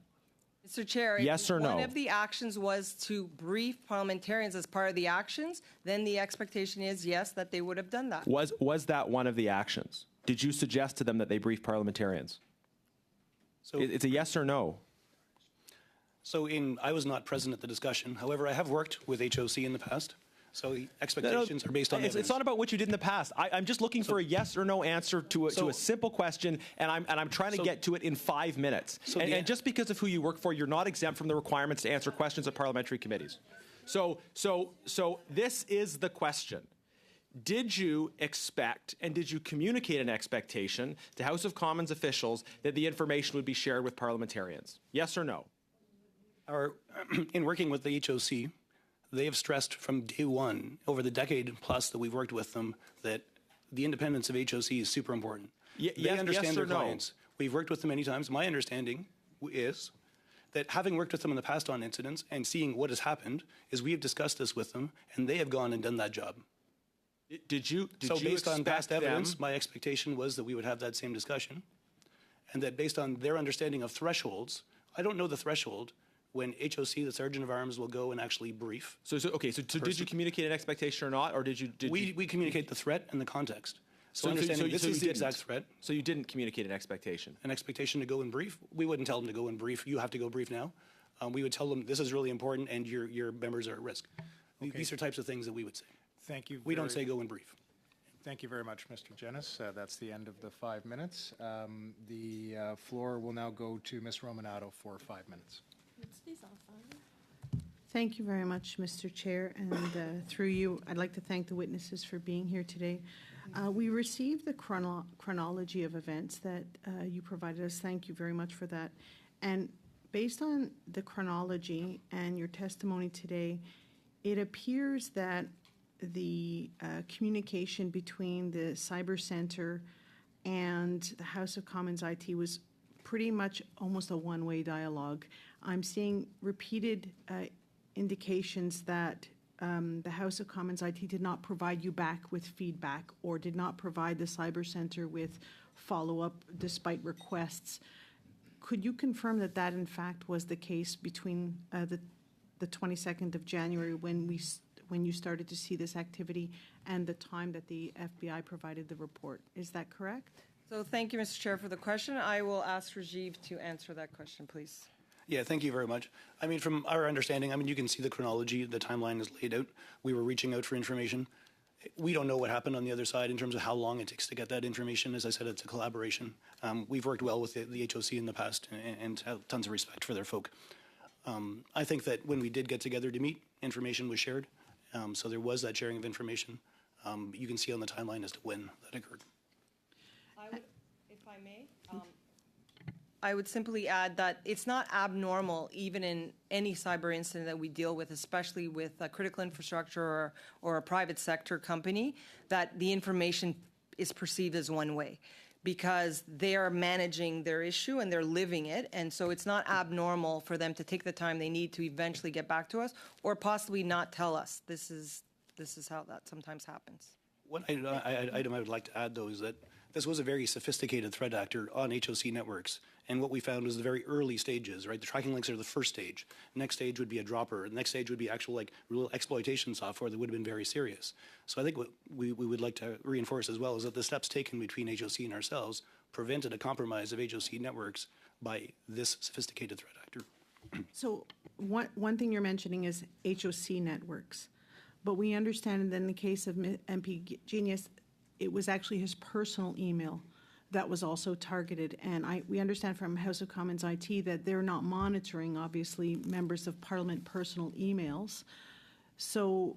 Mr. Chair, yes or no? One of the actions was to brief parliamentarians as part of the actions. Then the expectation is, yes, that they would have done that. Was that one of the actions? Did you suggest to them that they brief parliamentarians? So It's a yes or no. So I was not present at the discussion. However, I have worked with HOC in the past. So expectations are based on evidence. It's not about what you did in the past. I'm just looking for a yes or no answer to a simple question, and I'm trying to get to it in 5 minutes. And just because of who you work for, you're not exempt from the requirements to answer questions at parliamentary committees. So this is the question. Did you expect and did you communicate an expectation to House of Commons officials that the information would be shared with parliamentarians? Yes or no? In working with the HOC, they have stressed from day one, over the decade plus that we've worked with them, that the independence of HOC is super important. They understand their clients. We've worked with them many times. My understanding is that having worked with them in the past on incidents and seeing what has happened, is we have discussed this with them, and they have gone and done that job. So based on past evidence, my expectation was that we would have that same discussion, and that based on their understanding of thresholds, I don't know the threshold when HOC, the Sergeant of Arms, will go and actually brief. So did you communicate an expectation or not, or did you? We communicate the threat and the context. So understanding this is the exact threat. So you didn't communicate an expectation? An expectation to go and brief? We wouldn't tell them to go and brief. You have to go brief now. We would tell them this is really important and your members are at risk. Okay. These are types of things that we would say. Thank you. We don't say go and brief. Thank you very much, Mr. Jennis. That's the end of the 5 minutes. The floor will now go to Ms. Romanato for 5 minutes. Thank you very much, Mr. Chair, and through you, I'd like to thank the witnesses for being here today. We received the chronology of events that you provided us. Thank you very much for that. And based on the chronology and your testimony today, it appears that the communication between the Cyber Center and the House of Commons IT was pretty much almost a one-way dialogue. I'm seeing repeated indications that the House of Commons IT did not provide you back with feedback or did not provide the Cyber Center with follow-up despite requests. Could you confirm that that in fact was the case between the 22nd of January when you started to see this activity and the time that the FBI provided the report? Is that correct? So thank you, Mr. Chair, for the question. I will ask Rajiv to answer that question, please. Yeah, thank you very much. I mean, from our understanding, you can see the chronology, the timeline is laid out. We were reaching out for information. We don't know what happened on the other side in terms of how long it takes to get that information. As I said, it's a collaboration. We've worked well with the HOC in the past and have tons of respect for their folk. I think that when we did get together to meet, information was shared. So there was that sharing of information. You can see on the timeline as to when that occurred. If I may, I would simply add that it's not abnormal, even in any cyber incident that we deal with, especially with critical infrastructure or a private sector company, that the information is perceived as one way, because they are managing their issue and they're living it. And so it's not abnormal for them to take the time they need to eventually get back to us or possibly not tell us. This is how that sometimes happens. One item I would like to add, though, is that this was a very sophisticated threat actor on HOC networks. And what we found was the very early stages, right? The tracking links are the first stage. The next stage would be a dropper. The next stage would be actual real exploitation software that would have been very serious. So I think what we would like to reinforce as well is that the steps taken between HOC and ourselves prevented a compromise of HOC networks by this sophisticated threat actor. So one thing you're mentioning is HOC networks. But we understand that in the case of MP Genius, it was actually his personal email that was also targeted. And we understand from House of Commons IT that they're not monitoring, obviously, members of Parliament personal emails. So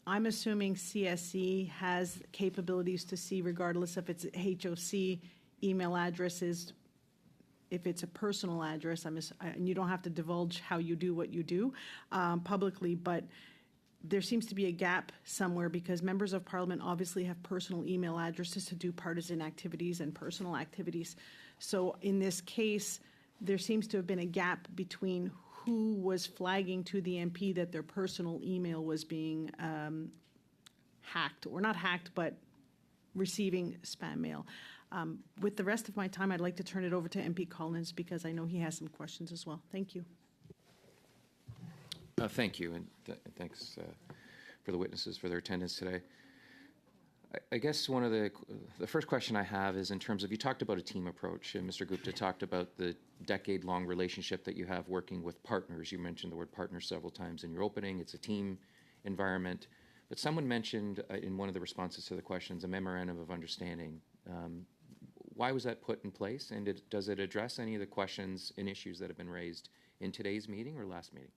I'm assuming CSE has capabilities to see, regardless if it's HOC email addresses, if it's a personal address, and you don't have to divulge how you do what you do publicly, but there seems to be a gap somewhere because members of Parliament obviously have personal email addresses to do partisan activities and personal activities. So in this case, there seems to have been a gap between who was flagging to the MP that their personal email was being hacked, or not hacked, but receiving spam mail. With the rest of my time, I'd like to turn it over to MP Collins because I know he has some questions as well. Thank you. Thank you, and thanks for the witnesses for their attendance today. I guess one of the first question I have is in terms of, you talked about a team approach, and Mr. Gupta talked about the decade-long relationship that you have working with partners. You mentioned the word partner several times in your opening. It's a team environment. But someone mentioned in one of the responses to the questions a memorandum of understanding. Why was that put in place, and does it address any of the questions and issues that have been raised in today's meeting or last meeting?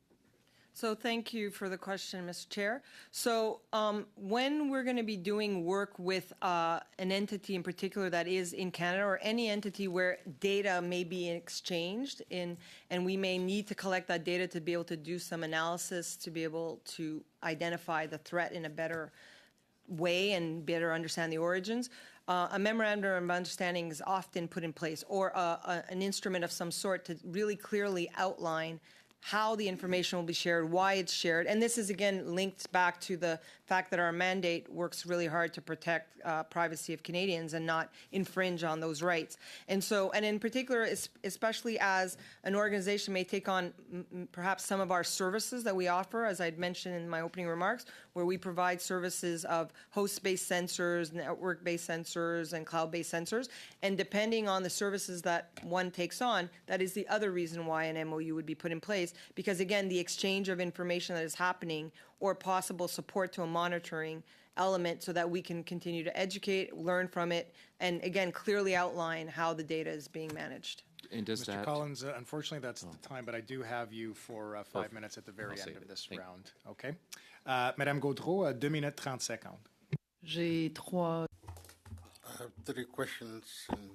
So thank you for the question, Mr. Chair. So when we're going to be doing work with an entity in particular that is in Canada, or any entity where data may be exchanged and we may need to collect that data to be able to do some analysis, to be able to identify the threat in a better way and better understand the origins, a memorandum of understanding is often put in place, or an instrument of some sort to really clearly outline how the information will be shared, why it's shared. And this is, again, linked back to the fact that our mandate works really hard to protect privacy of Canadians and not infringe on those rights. And so, and in particular, especially as an organization may take on perhaps some of our services that we offer, as I'd mentioned in my opening remarks, where we provide services of host-based sensors, network-based sensors, and cloud-based sensors. And depending on the services that one takes on, that is the other reason why an MOU would be put in place. Because again, the exchange of information that is happening, or possible support to a monitoring element, so that we can continue to educate, learn from it, and again, clearly outline how the data is being managed. And does Mr. Collins, unfortunately, that's the time, but I do have you for 5 minutes at the very end of this round. Okay. Madame Gaudreau, 2 minutes 30 secondes. J'ai trois. I have 3 questions in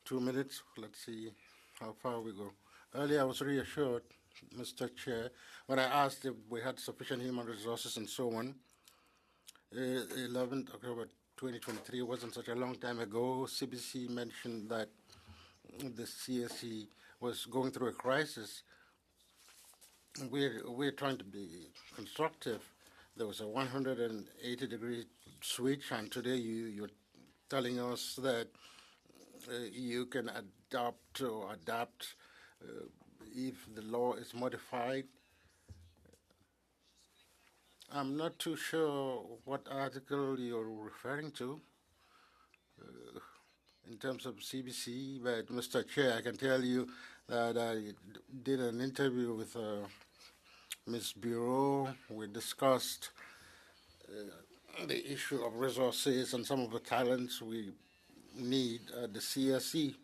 2 minutes. Let's see how far we go. Earlier, I was reassured, Mr. Chair, when I asked if we had sufficient human resources and so on. 11th October 2023 wasn't such a long time ago. CBC mentioned that the CSE was going through a crisis. We're trying to be constructive. There was a 180-degree switch, and today you're telling us that you can adapt if the law is modified. I'm not too sure what article you're referring to in terms of CBC, but Mr. Chair, I can tell you that I did an interview with Ms. Bureau. We discussed the issue of resources and some of the talents we need at the CSE.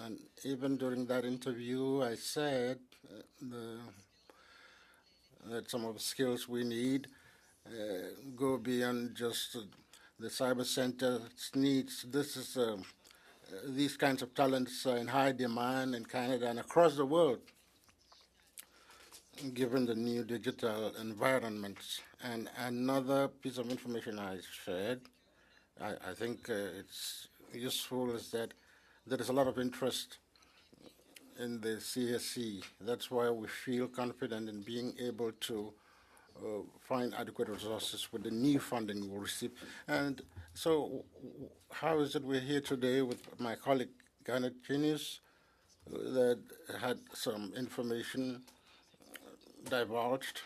And even during that interview, I said that some of the skills we need go beyond just the cyber center's needs. These kinds of talents are in high demand in Canada and across the world, given the new digital environments. And another piece of information I shared, I think it's useful, is that there is a lot of interest in the CSE. That's why we feel confident in being able to find adequate resources with the new funding we'll receive. And so how is it we're here today with my colleague, Garnet Genius, that had some information divulged?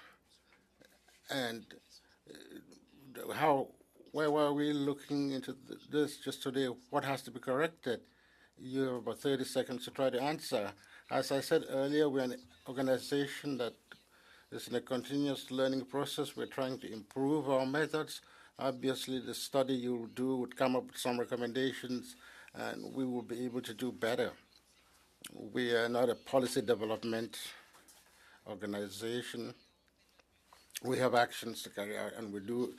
And where were we looking into this just today? What has to be corrected? You have about 30 seconds to try to answer. As I said earlier, we're an organization that It's in a continuous learning process. We're trying to improve our methods. Obviously, the study you'll do would come up with some recommendations, and we will be able to do better. We are not a policy development organization. We have actions to carry out, and we do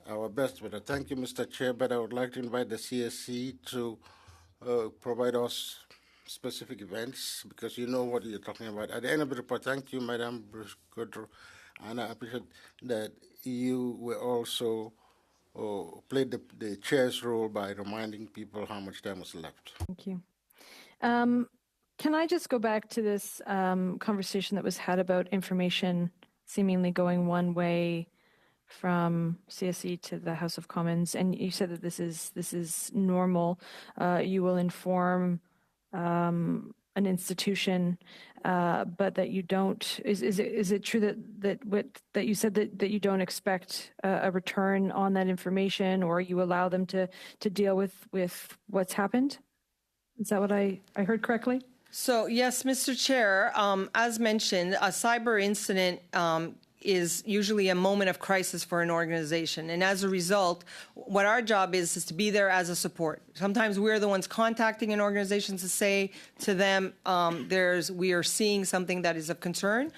our best. But I thank you, Mr. Chair, but I would like to invite the CSC to provide us specific events, because you know what you're talking about. At the end of the report, thank you, Madam Bruce Goodrow, and I appreciate that you were also played the chair's role by reminding people how much time was left. Thank you. Can I just go back to this conversation that was had about information seemingly going one way from CSE to the House of Commons? And you said that this is normal. You will inform an institution, but that you don't. Is it true that you said that you don't expect a return on that information, or you allow them to deal with what's happened? Is that what I heard correctly? So, yes, Mr. Chair, as mentioned, a cyber incident is usually a moment of crisis for an organization. And as a result, what our job is to be there as a support. Sometimes we're the ones contacting an organization to say to them, we are seeing something that is of concern.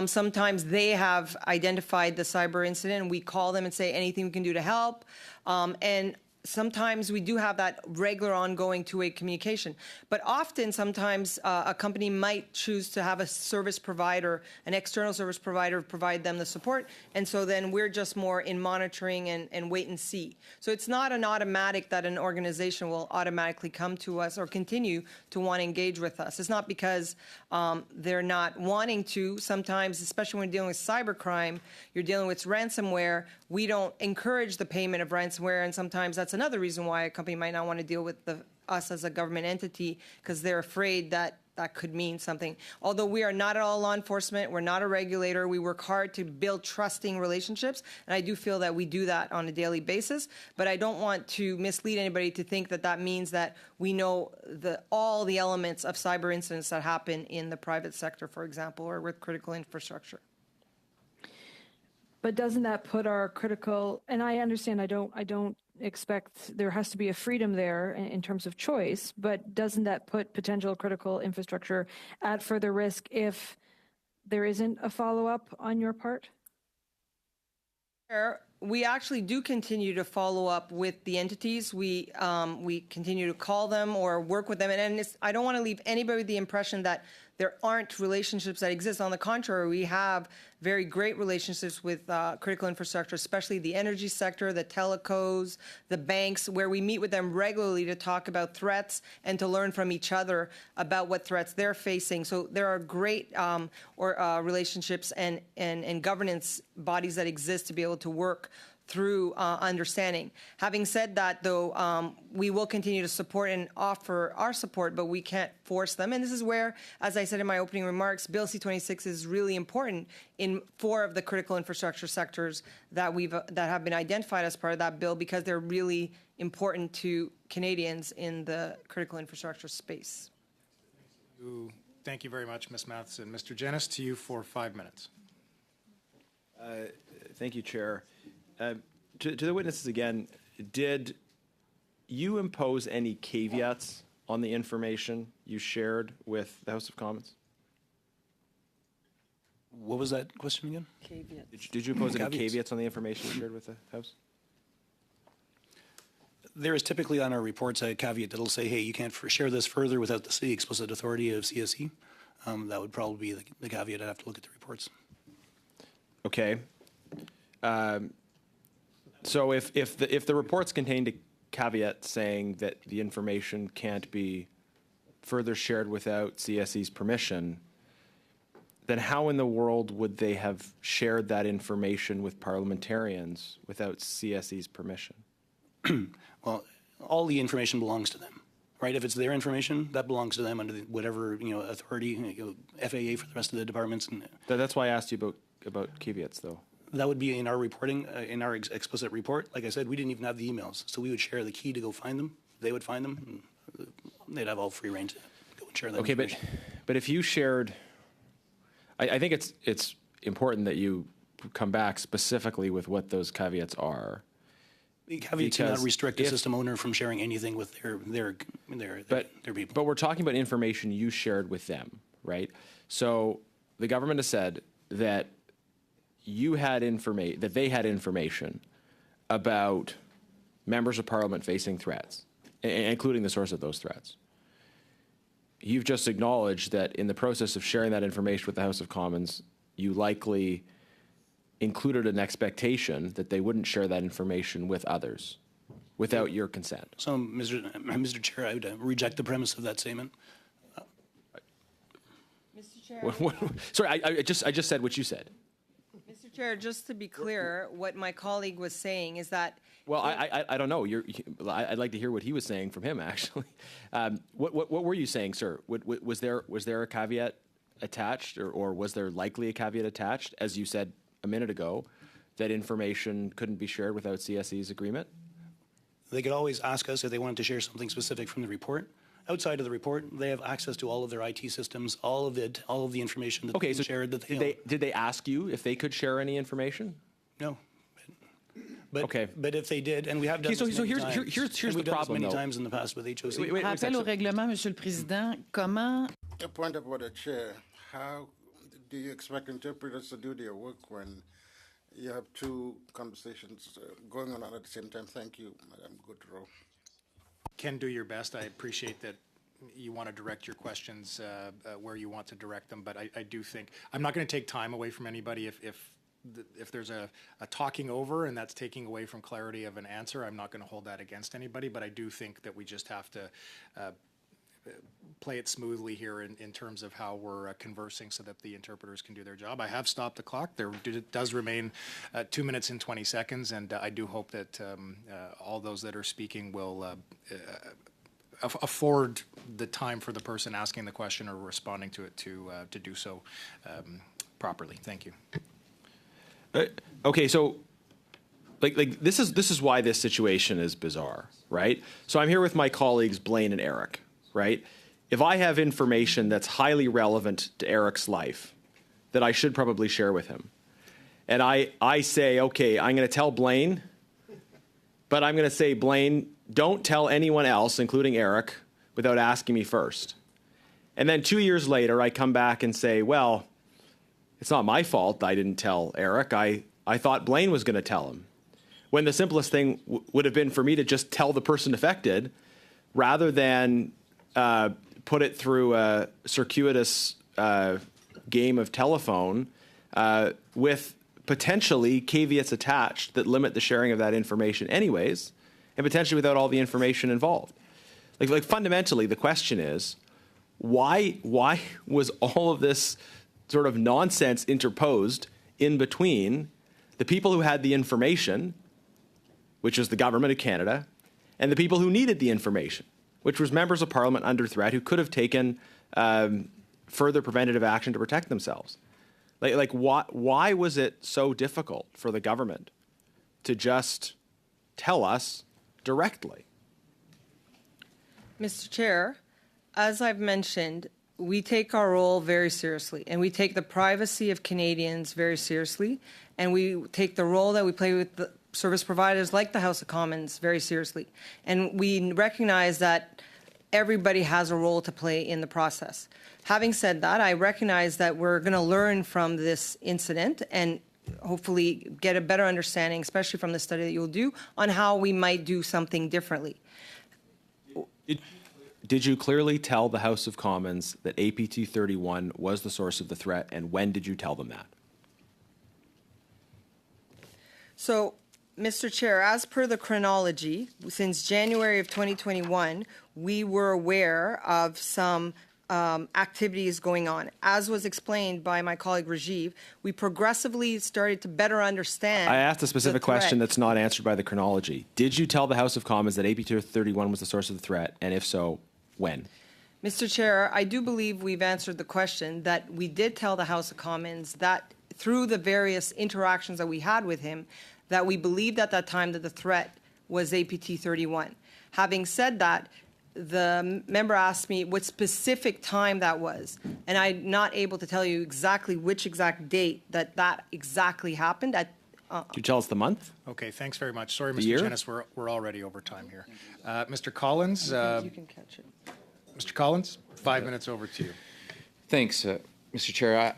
Sometimes they have identified the cyber incident, and we call them and say anything we can do to help. And sometimes we do have that regular ongoing two-way communication. But often, sometimes a company might choose to have a service provider, an external service provider, provide them the support. And so then we're just more in monitoring and wait and see. So it's not an automatic that an organization will automatically come to us or continue to want to engage with us. It's not because they're not wanting to. Sometimes, especially when you're dealing with cybercrime, you're dealing with ransomware. We don't encourage the payment of ransomware, and sometimes that's another reason why a company might not want to deal with us as a government entity, because they're afraid that that could mean something. Although we are not at all law enforcement, we're not a regulator, we work hard to build trusting relationships, and I do feel that we do that on a daily basis, but I don't want to mislead anybody to think that that means that we know all the elements of cyber incidents that happen in the private sector, for example, or with critical infrastructure. But doesn't that put our critical, and I understand I don't expect there has to be a freedom there in terms of choice, but doesn't that put potential critical infrastructure at further risk if there isn't a follow-up on your part? We actually do continue to follow up with the entities. We continue to call them or work with them. And I don't want to leave anybody with the impression that there aren't relationships that exist. On the contrary, we have very great relationships with critical infrastructure, especially the energy sector, the telecos, the banks, where we meet with them regularly to talk about threats and to learn from each other about what threats they're facing. So there are great relationships and governance bodies that exist to be able to work through understanding. Having said that, though, we will continue to support and offer our support, but we can't force them. And this is where, as I said in my opening remarks, Bill C-26 is really important in 4 of the critical infrastructure sectors that have been identified as part of that bill, because they're really important to Canadians in the critical infrastructure space. Thank you very much, Ms. Matheson. Mr. Jennis, to you for 5 minutes. Thank you, Chair. To the witnesses again, did you impose any caveats on the information you shared with the House of Commons? What was that question again? Caveats. Did you impose any caveats on the information you shared with the House? There is typically on our reports a caveat that'll say, hey, you can't share this further without the explicit authority of CSE. That would probably be the caveat. I'd have to look at the reports. Okay. So if the reports contained a caveat saying that the information can't be further shared without CSE's permission, then how in the world would they have shared that information with parliamentarians without CSE's permission? Well, all the information belongs to them, right? If it's their information, that belongs to them under whatever authority, FAA for the rest of the departments. And That's why I asked you about caveats, though. that would be in our reporting, in our explicit report. Like I said, we didn't even have the emails, so we would share the key to go find them. They would find them, and they'd have all free reign to go and share that information. But if you shared, I think it's important that you come back specifically with what those caveats are. The caveat to not Because restrict a if- system owner from sharing anything with their people. But we're talking about information you shared with them, right? So the government has said that that they had information about members of parliament facing threats, including the source of those threats. You've just acknowledged that in the process of sharing that information with the House of Commons, you likely included an expectation that they wouldn't share that information with others without your consent. So, Mr. Chair, I would reject the premise of that statement. Mr. Chair. Sorry, I just said what you said. Mr. Chair, just to be clear, what my colleague was saying is that Well, I don't know. I'd like to hear what he was saying from him, actually. What were you saying, sir? Was there a caveat attached, or was there likely a caveat attached, as you said a minute ago, that information couldn't be shared without CSE's agreement? They could always ask us if they wanted to share something specific from the report. Outside of the report, they have access to all of their IT systems, all of the information that they shared. That Did they ask you if they could share any information? No. But, Okay. But if they did, and we have done Okay, this so many here's- times, here's and the we've done this problem, many though. times in the past with HOC. Rappel au règlement, Monsieur le Président, comment A point of order, Chair. How do you expect interpreters to do their work when you have two conversations going on at the same time? Thank you, Madam Gaudreau. Can do your best. I appreciate that you want to direct your questions where you want to direct them, but I do think, I'm not going to take time away from anybody if there's a talking over and that's taking away from clarity of an answer. I'm not going to hold that against anybody, but I do think that we just have to play it smoothly here in terms of how we're conversing so that the interpreters can do their job. I have stopped the clock. There does remain 2 minutes and 20 seconds, and I do hope that all those that are speaking will afford the time for the person asking the question or responding to it to do so properly. Thank you. Okay, so like this is why this situation is bizarre, right? So I'm here with my colleagues Blaine and Eric, right? If I have information that's highly relevant to Eric's life that I should probably share with him, and I say, okay, I'm going to tell Blaine, but I'm going to say, Blaine, don't tell anyone else, including Eric, without asking me first. And then 2 years later, I come back and say, well, it's not my fault I didn't tell Eric. I thought Blaine was going to tell him. When the simplest thing would have been for me to just tell the person affected rather than put it through a circuitous game of telephone with potentially caveats attached that limit the sharing of that information anyways, and potentially without all the information involved. Like fundamentally, the question is, why was all of this sort of nonsense interposed in between the people who had the information, which was the government of Canada, and the people who needed the information, which was members of parliament under threat who could have taken further preventative action to protect themselves? Like why was it so difficult for the government to just tell us directly? Mr. Chair, as I've mentioned, we take our role very seriously, and we take the privacy of Canadians very seriously, and we take the role that we play with the service providers like the House of Commons very seriously. And we recognize that everybody has a role to play in the process. Having said that, I recognize that we're going to learn from this incident and hopefully get a better understanding, especially from the study that you'll do, on how we might do something differently. Did you clearly tell the House of Commons that APT 31 was the source of the threat, and when did you tell them that? So, Mr. Chair, as per the chronology, since January of 2021, we were aware of some activities going on. As was explained by my colleague Rajiv, we progressively started to better understand. I asked a specific the threat. question that's not answered by the chronology. Did you tell the House of Commons that APT 31 was the source of the threat, and if so, when? Mr. Chair, I do believe we've answered the question that we did tell the House of Commons that through the various interactions that we had with him, that we believed at that time that the threat was APT 31. Having said that, the member asked me what specific time that was, and I'm not able to tell you exactly which exact date that exactly happened. Could you tell us the month? Okay, thanks very much. Sorry, The Mr. year? Jennings, we're already over time here. Mr. Collins, You can catch it. Mr. Collins, 5 minutes over to you. Thanks, Mr. Chair.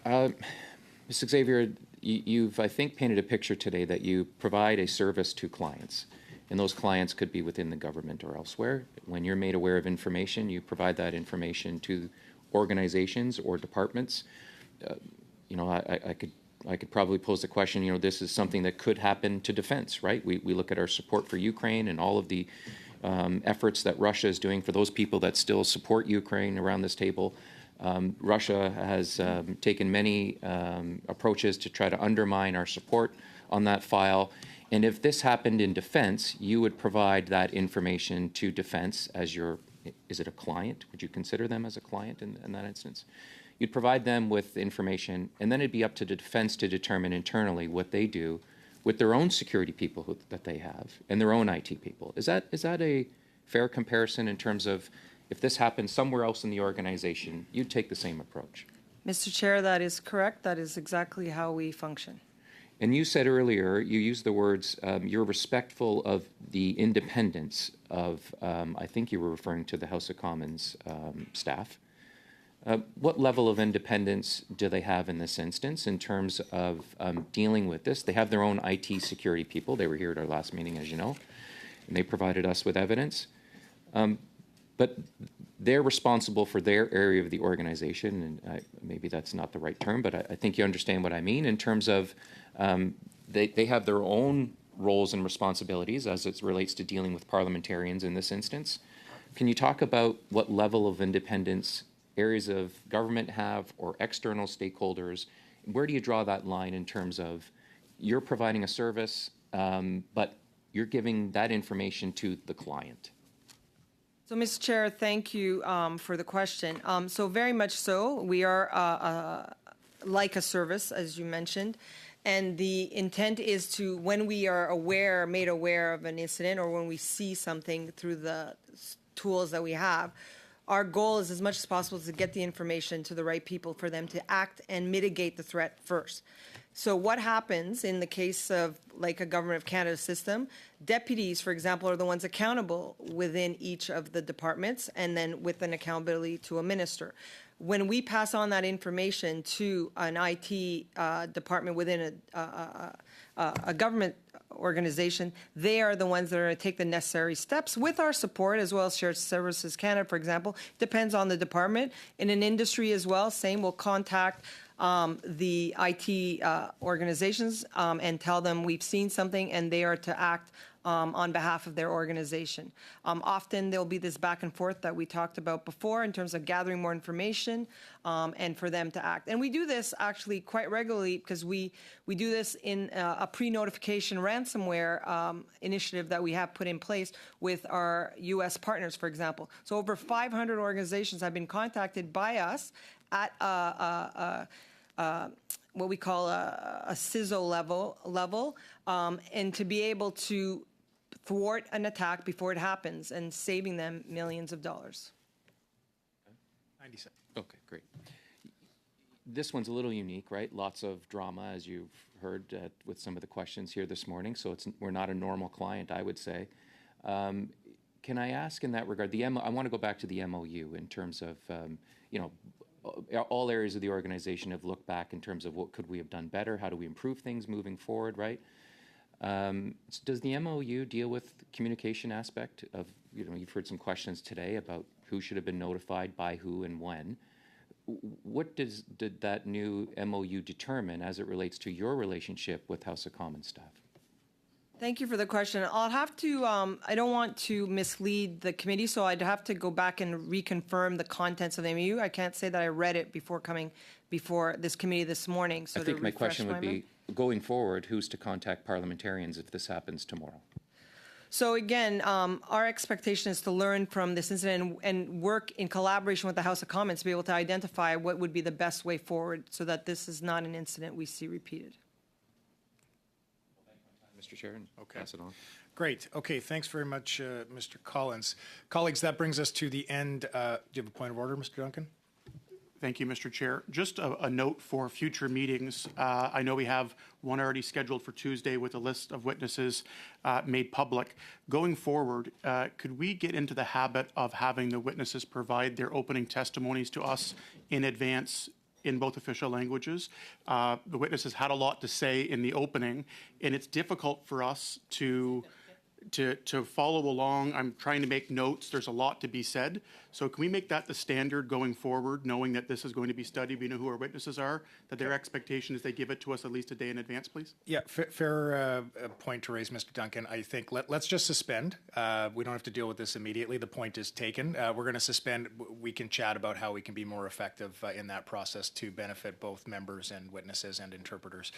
Mr. Xavier, you've, I think, painted a picture today that you provide a service to clients, and those clients could be within the government or elsewhere. When you're made aware of information, you provide that information to organizations or departments. I could probably pose the question, this is something that could happen to defense, right? We look at our support for Ukraine and all of the efforts that Russia is doing for those people that still support Ukraine around this table. Russia has taken many approaches to try to undermine our support on that file. And if this happened in defense, you would provide that information to defense as is it a client? Would you consider them as a client in that instance? You'd provide them with information, and then it'd be up to the defense to determine internally what they do with their own security people that they have and their own IT people. Is that a fair comparison in terms of if this happened somewhere else in the organization, you'd take the same approach? Mr. Chair, that is correct. That is exactly how we function. And you said earlier, you used the words, you're respectful of the independence of, I think you were referring to the House of Commons staff. What level of independence do they have in this instance in terms of dealing with this? They have their own IT security people. They were here at our last meeting, as you know, and they provided us with evidence. But they're responsible for their area of the organization, and maybe that's not the right term, but I think you understand what I mean in terms of they have their own roles and responsibilities as it relates to dealing with parliamentarians in this instance. Can you talk about what level of independence areas of government have or external stakeholders? Where do you draw that line in terms of you're providing a service, but you're giving that information to the client? So, Mr. Chair, thank you for the question. So very much so. We are like a service, as you mentioned. And the intent is to, when we are made aware of an incident or when we see something through the tools that we have, our goal is as much as possible to get the information to the right people for them to act and mitigate the threat first. So what happens in the case of like a Government of Canada system, deputies, for example, are the ones accountable within each of the departments and then with an accountability to a minister. When we pass on that information to an IT department within a government organization, they are the ones that are going to take the necessary steps with our support, as well as Shared Services Canada, for example. Depends on the department. In an industry as well, same, we'll contact the IT organizations and tell them we've seen something and they are to act on behalf of their organization. Often there'll be this back and forth that we talked about before in terms of gathering more information and for them to act. And we do this actually quite regularly because we do this in a pre-notification ransomware initiative that we have put in place with our U.S. partners, for example. So over 500 organizations have been contacted by us at what we call a CISO level, and to be able to thwart an attack before it happens and saving them millions of dollars. 90 seconds. Okay, great. This one's a little unique, right? Lots of drama, as you've heard with some of the questions here this morning. So we're not a normal client, I would say. Can I ask in that regard, I want to go back to the MOU in terms of, all areas of the organization have looked back in terms of what could we have done better, how do we improve things moving forward, right? Does the MOU deal with communication aspect of, you've heard some questions today about who should have been notified by who and when. What did that new MOU determine as it relates to your relationship with House of Commons staff? Thank you for the question. I'll have to, I don't want to mislead the committee, so I'd have to go back and reconfirm the contents of the MOU. I can't say that I read it before coming before this committee this morning. So I think my question would be, going forward, who's to contact parliamentarians if this happens tomorrow? So again, our expectation is to learn from this incident and work in collaboration with the House of Commons to be able to identify what would be the best way forward so that this is not an incident we see repeated. Mr. Chair, and pass it on. Great. Okay, thanks very much, Mr. Collins. Colleagues, that brings us to the end. Do you have a point of order, Mr. Duncan? Thank you, Mr. Chair. Just a note for future meetings. I know we have one already scheduled for Tuesday with a list of witnesses made public. Going forward, could we get into the habit of having the witnesses provide their opening testimonies to us in advance in both official languages? The witnesses had a lot to say in the opening, and it's difficult for us to follow along. I'm trying to make notes. There's a lot to be said. So can we make that the standard going forward, knowing that this is going to be studied, we know who our witnesses are, that their expectation is they give it to us at least a day in advance, please? Yeah, fair point to raise, Mr. Duncan. I think let's just suspend. We don't have to deal with this immediately. The point is taken. We're going to suspend. We can chat about how we can be more effective in that process to benefit both members and witnesses and interpreters.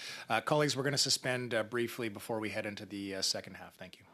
Colleagues, we're going to suspend briefly before we head into the second half. Thank you.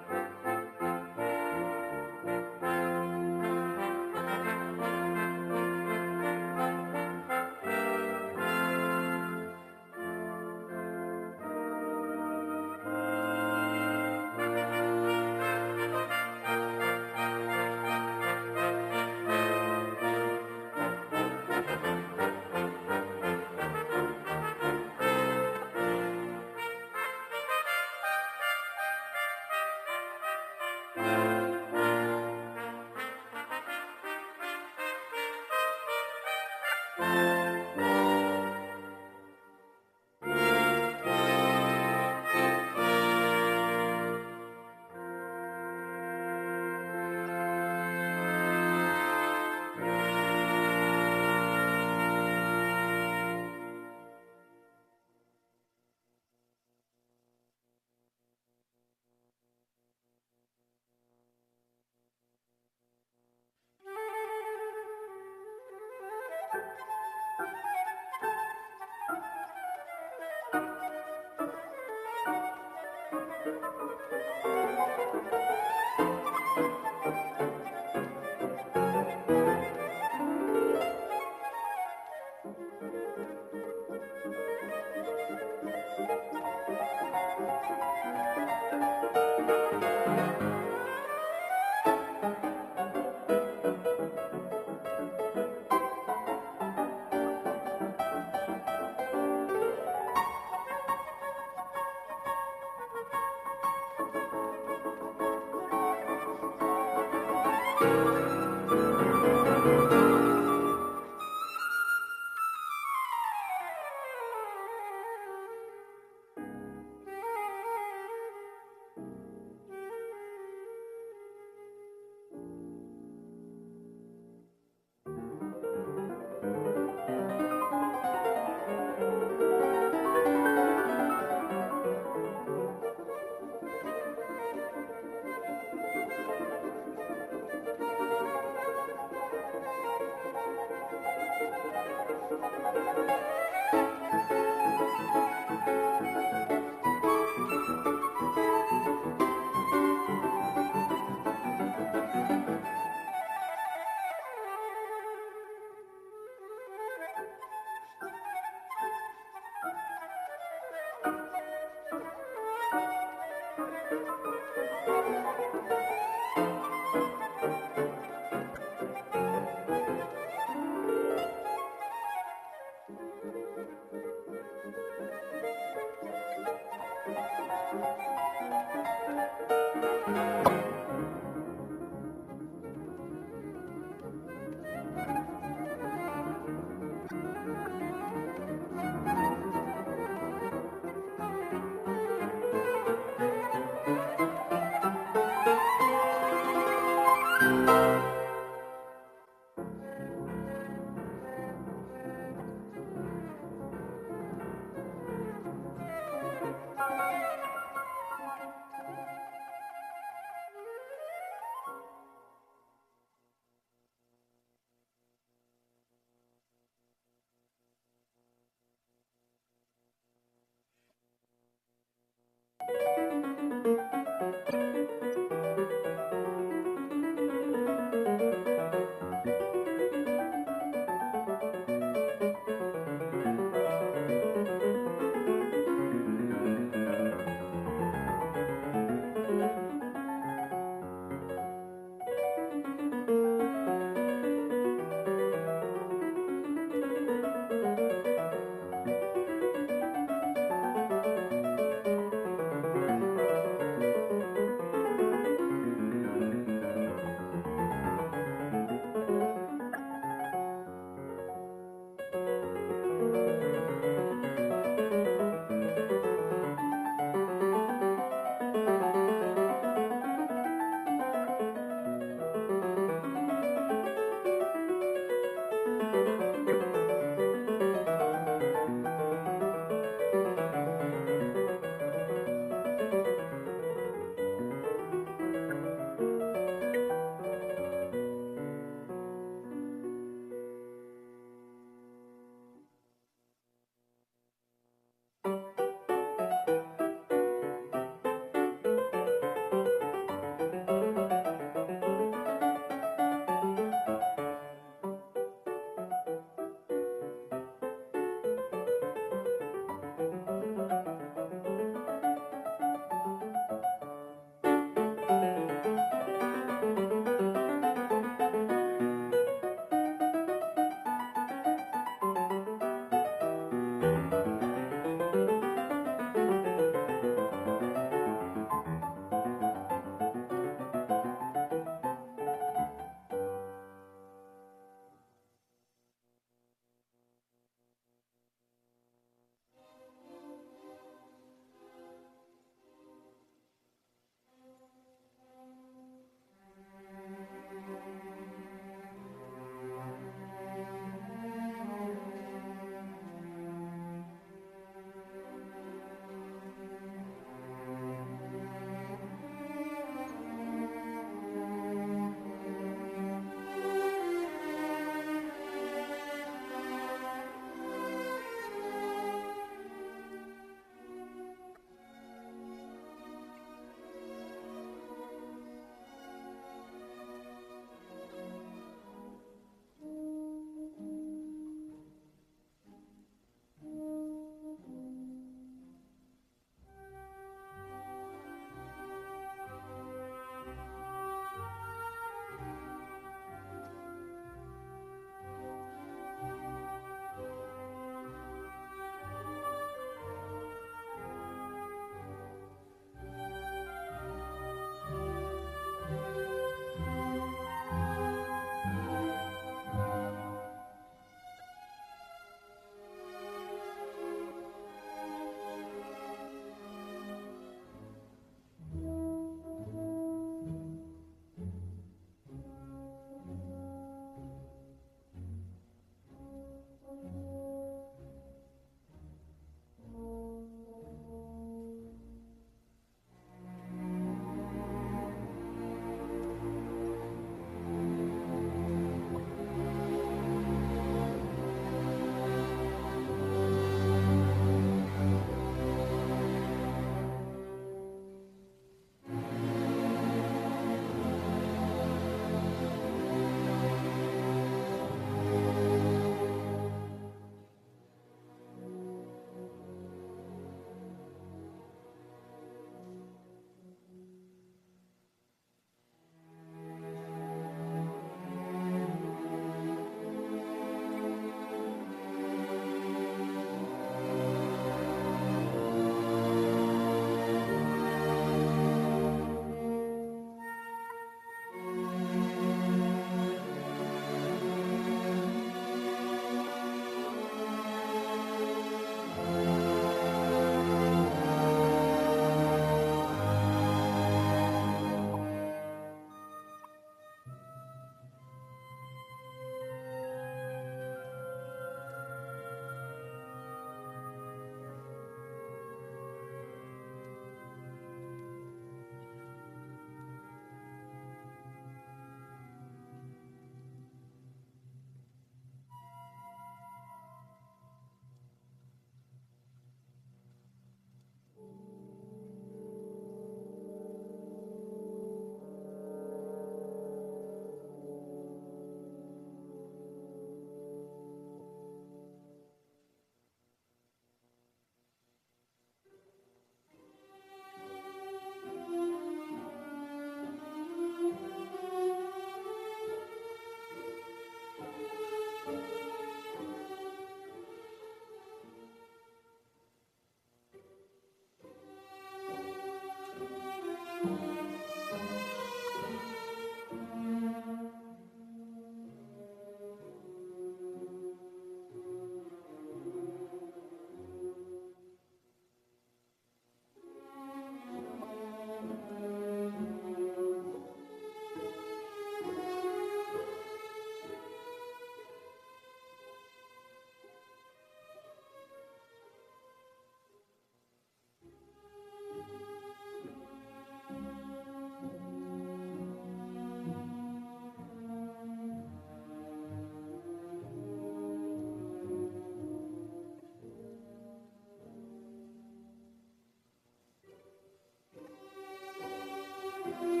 you.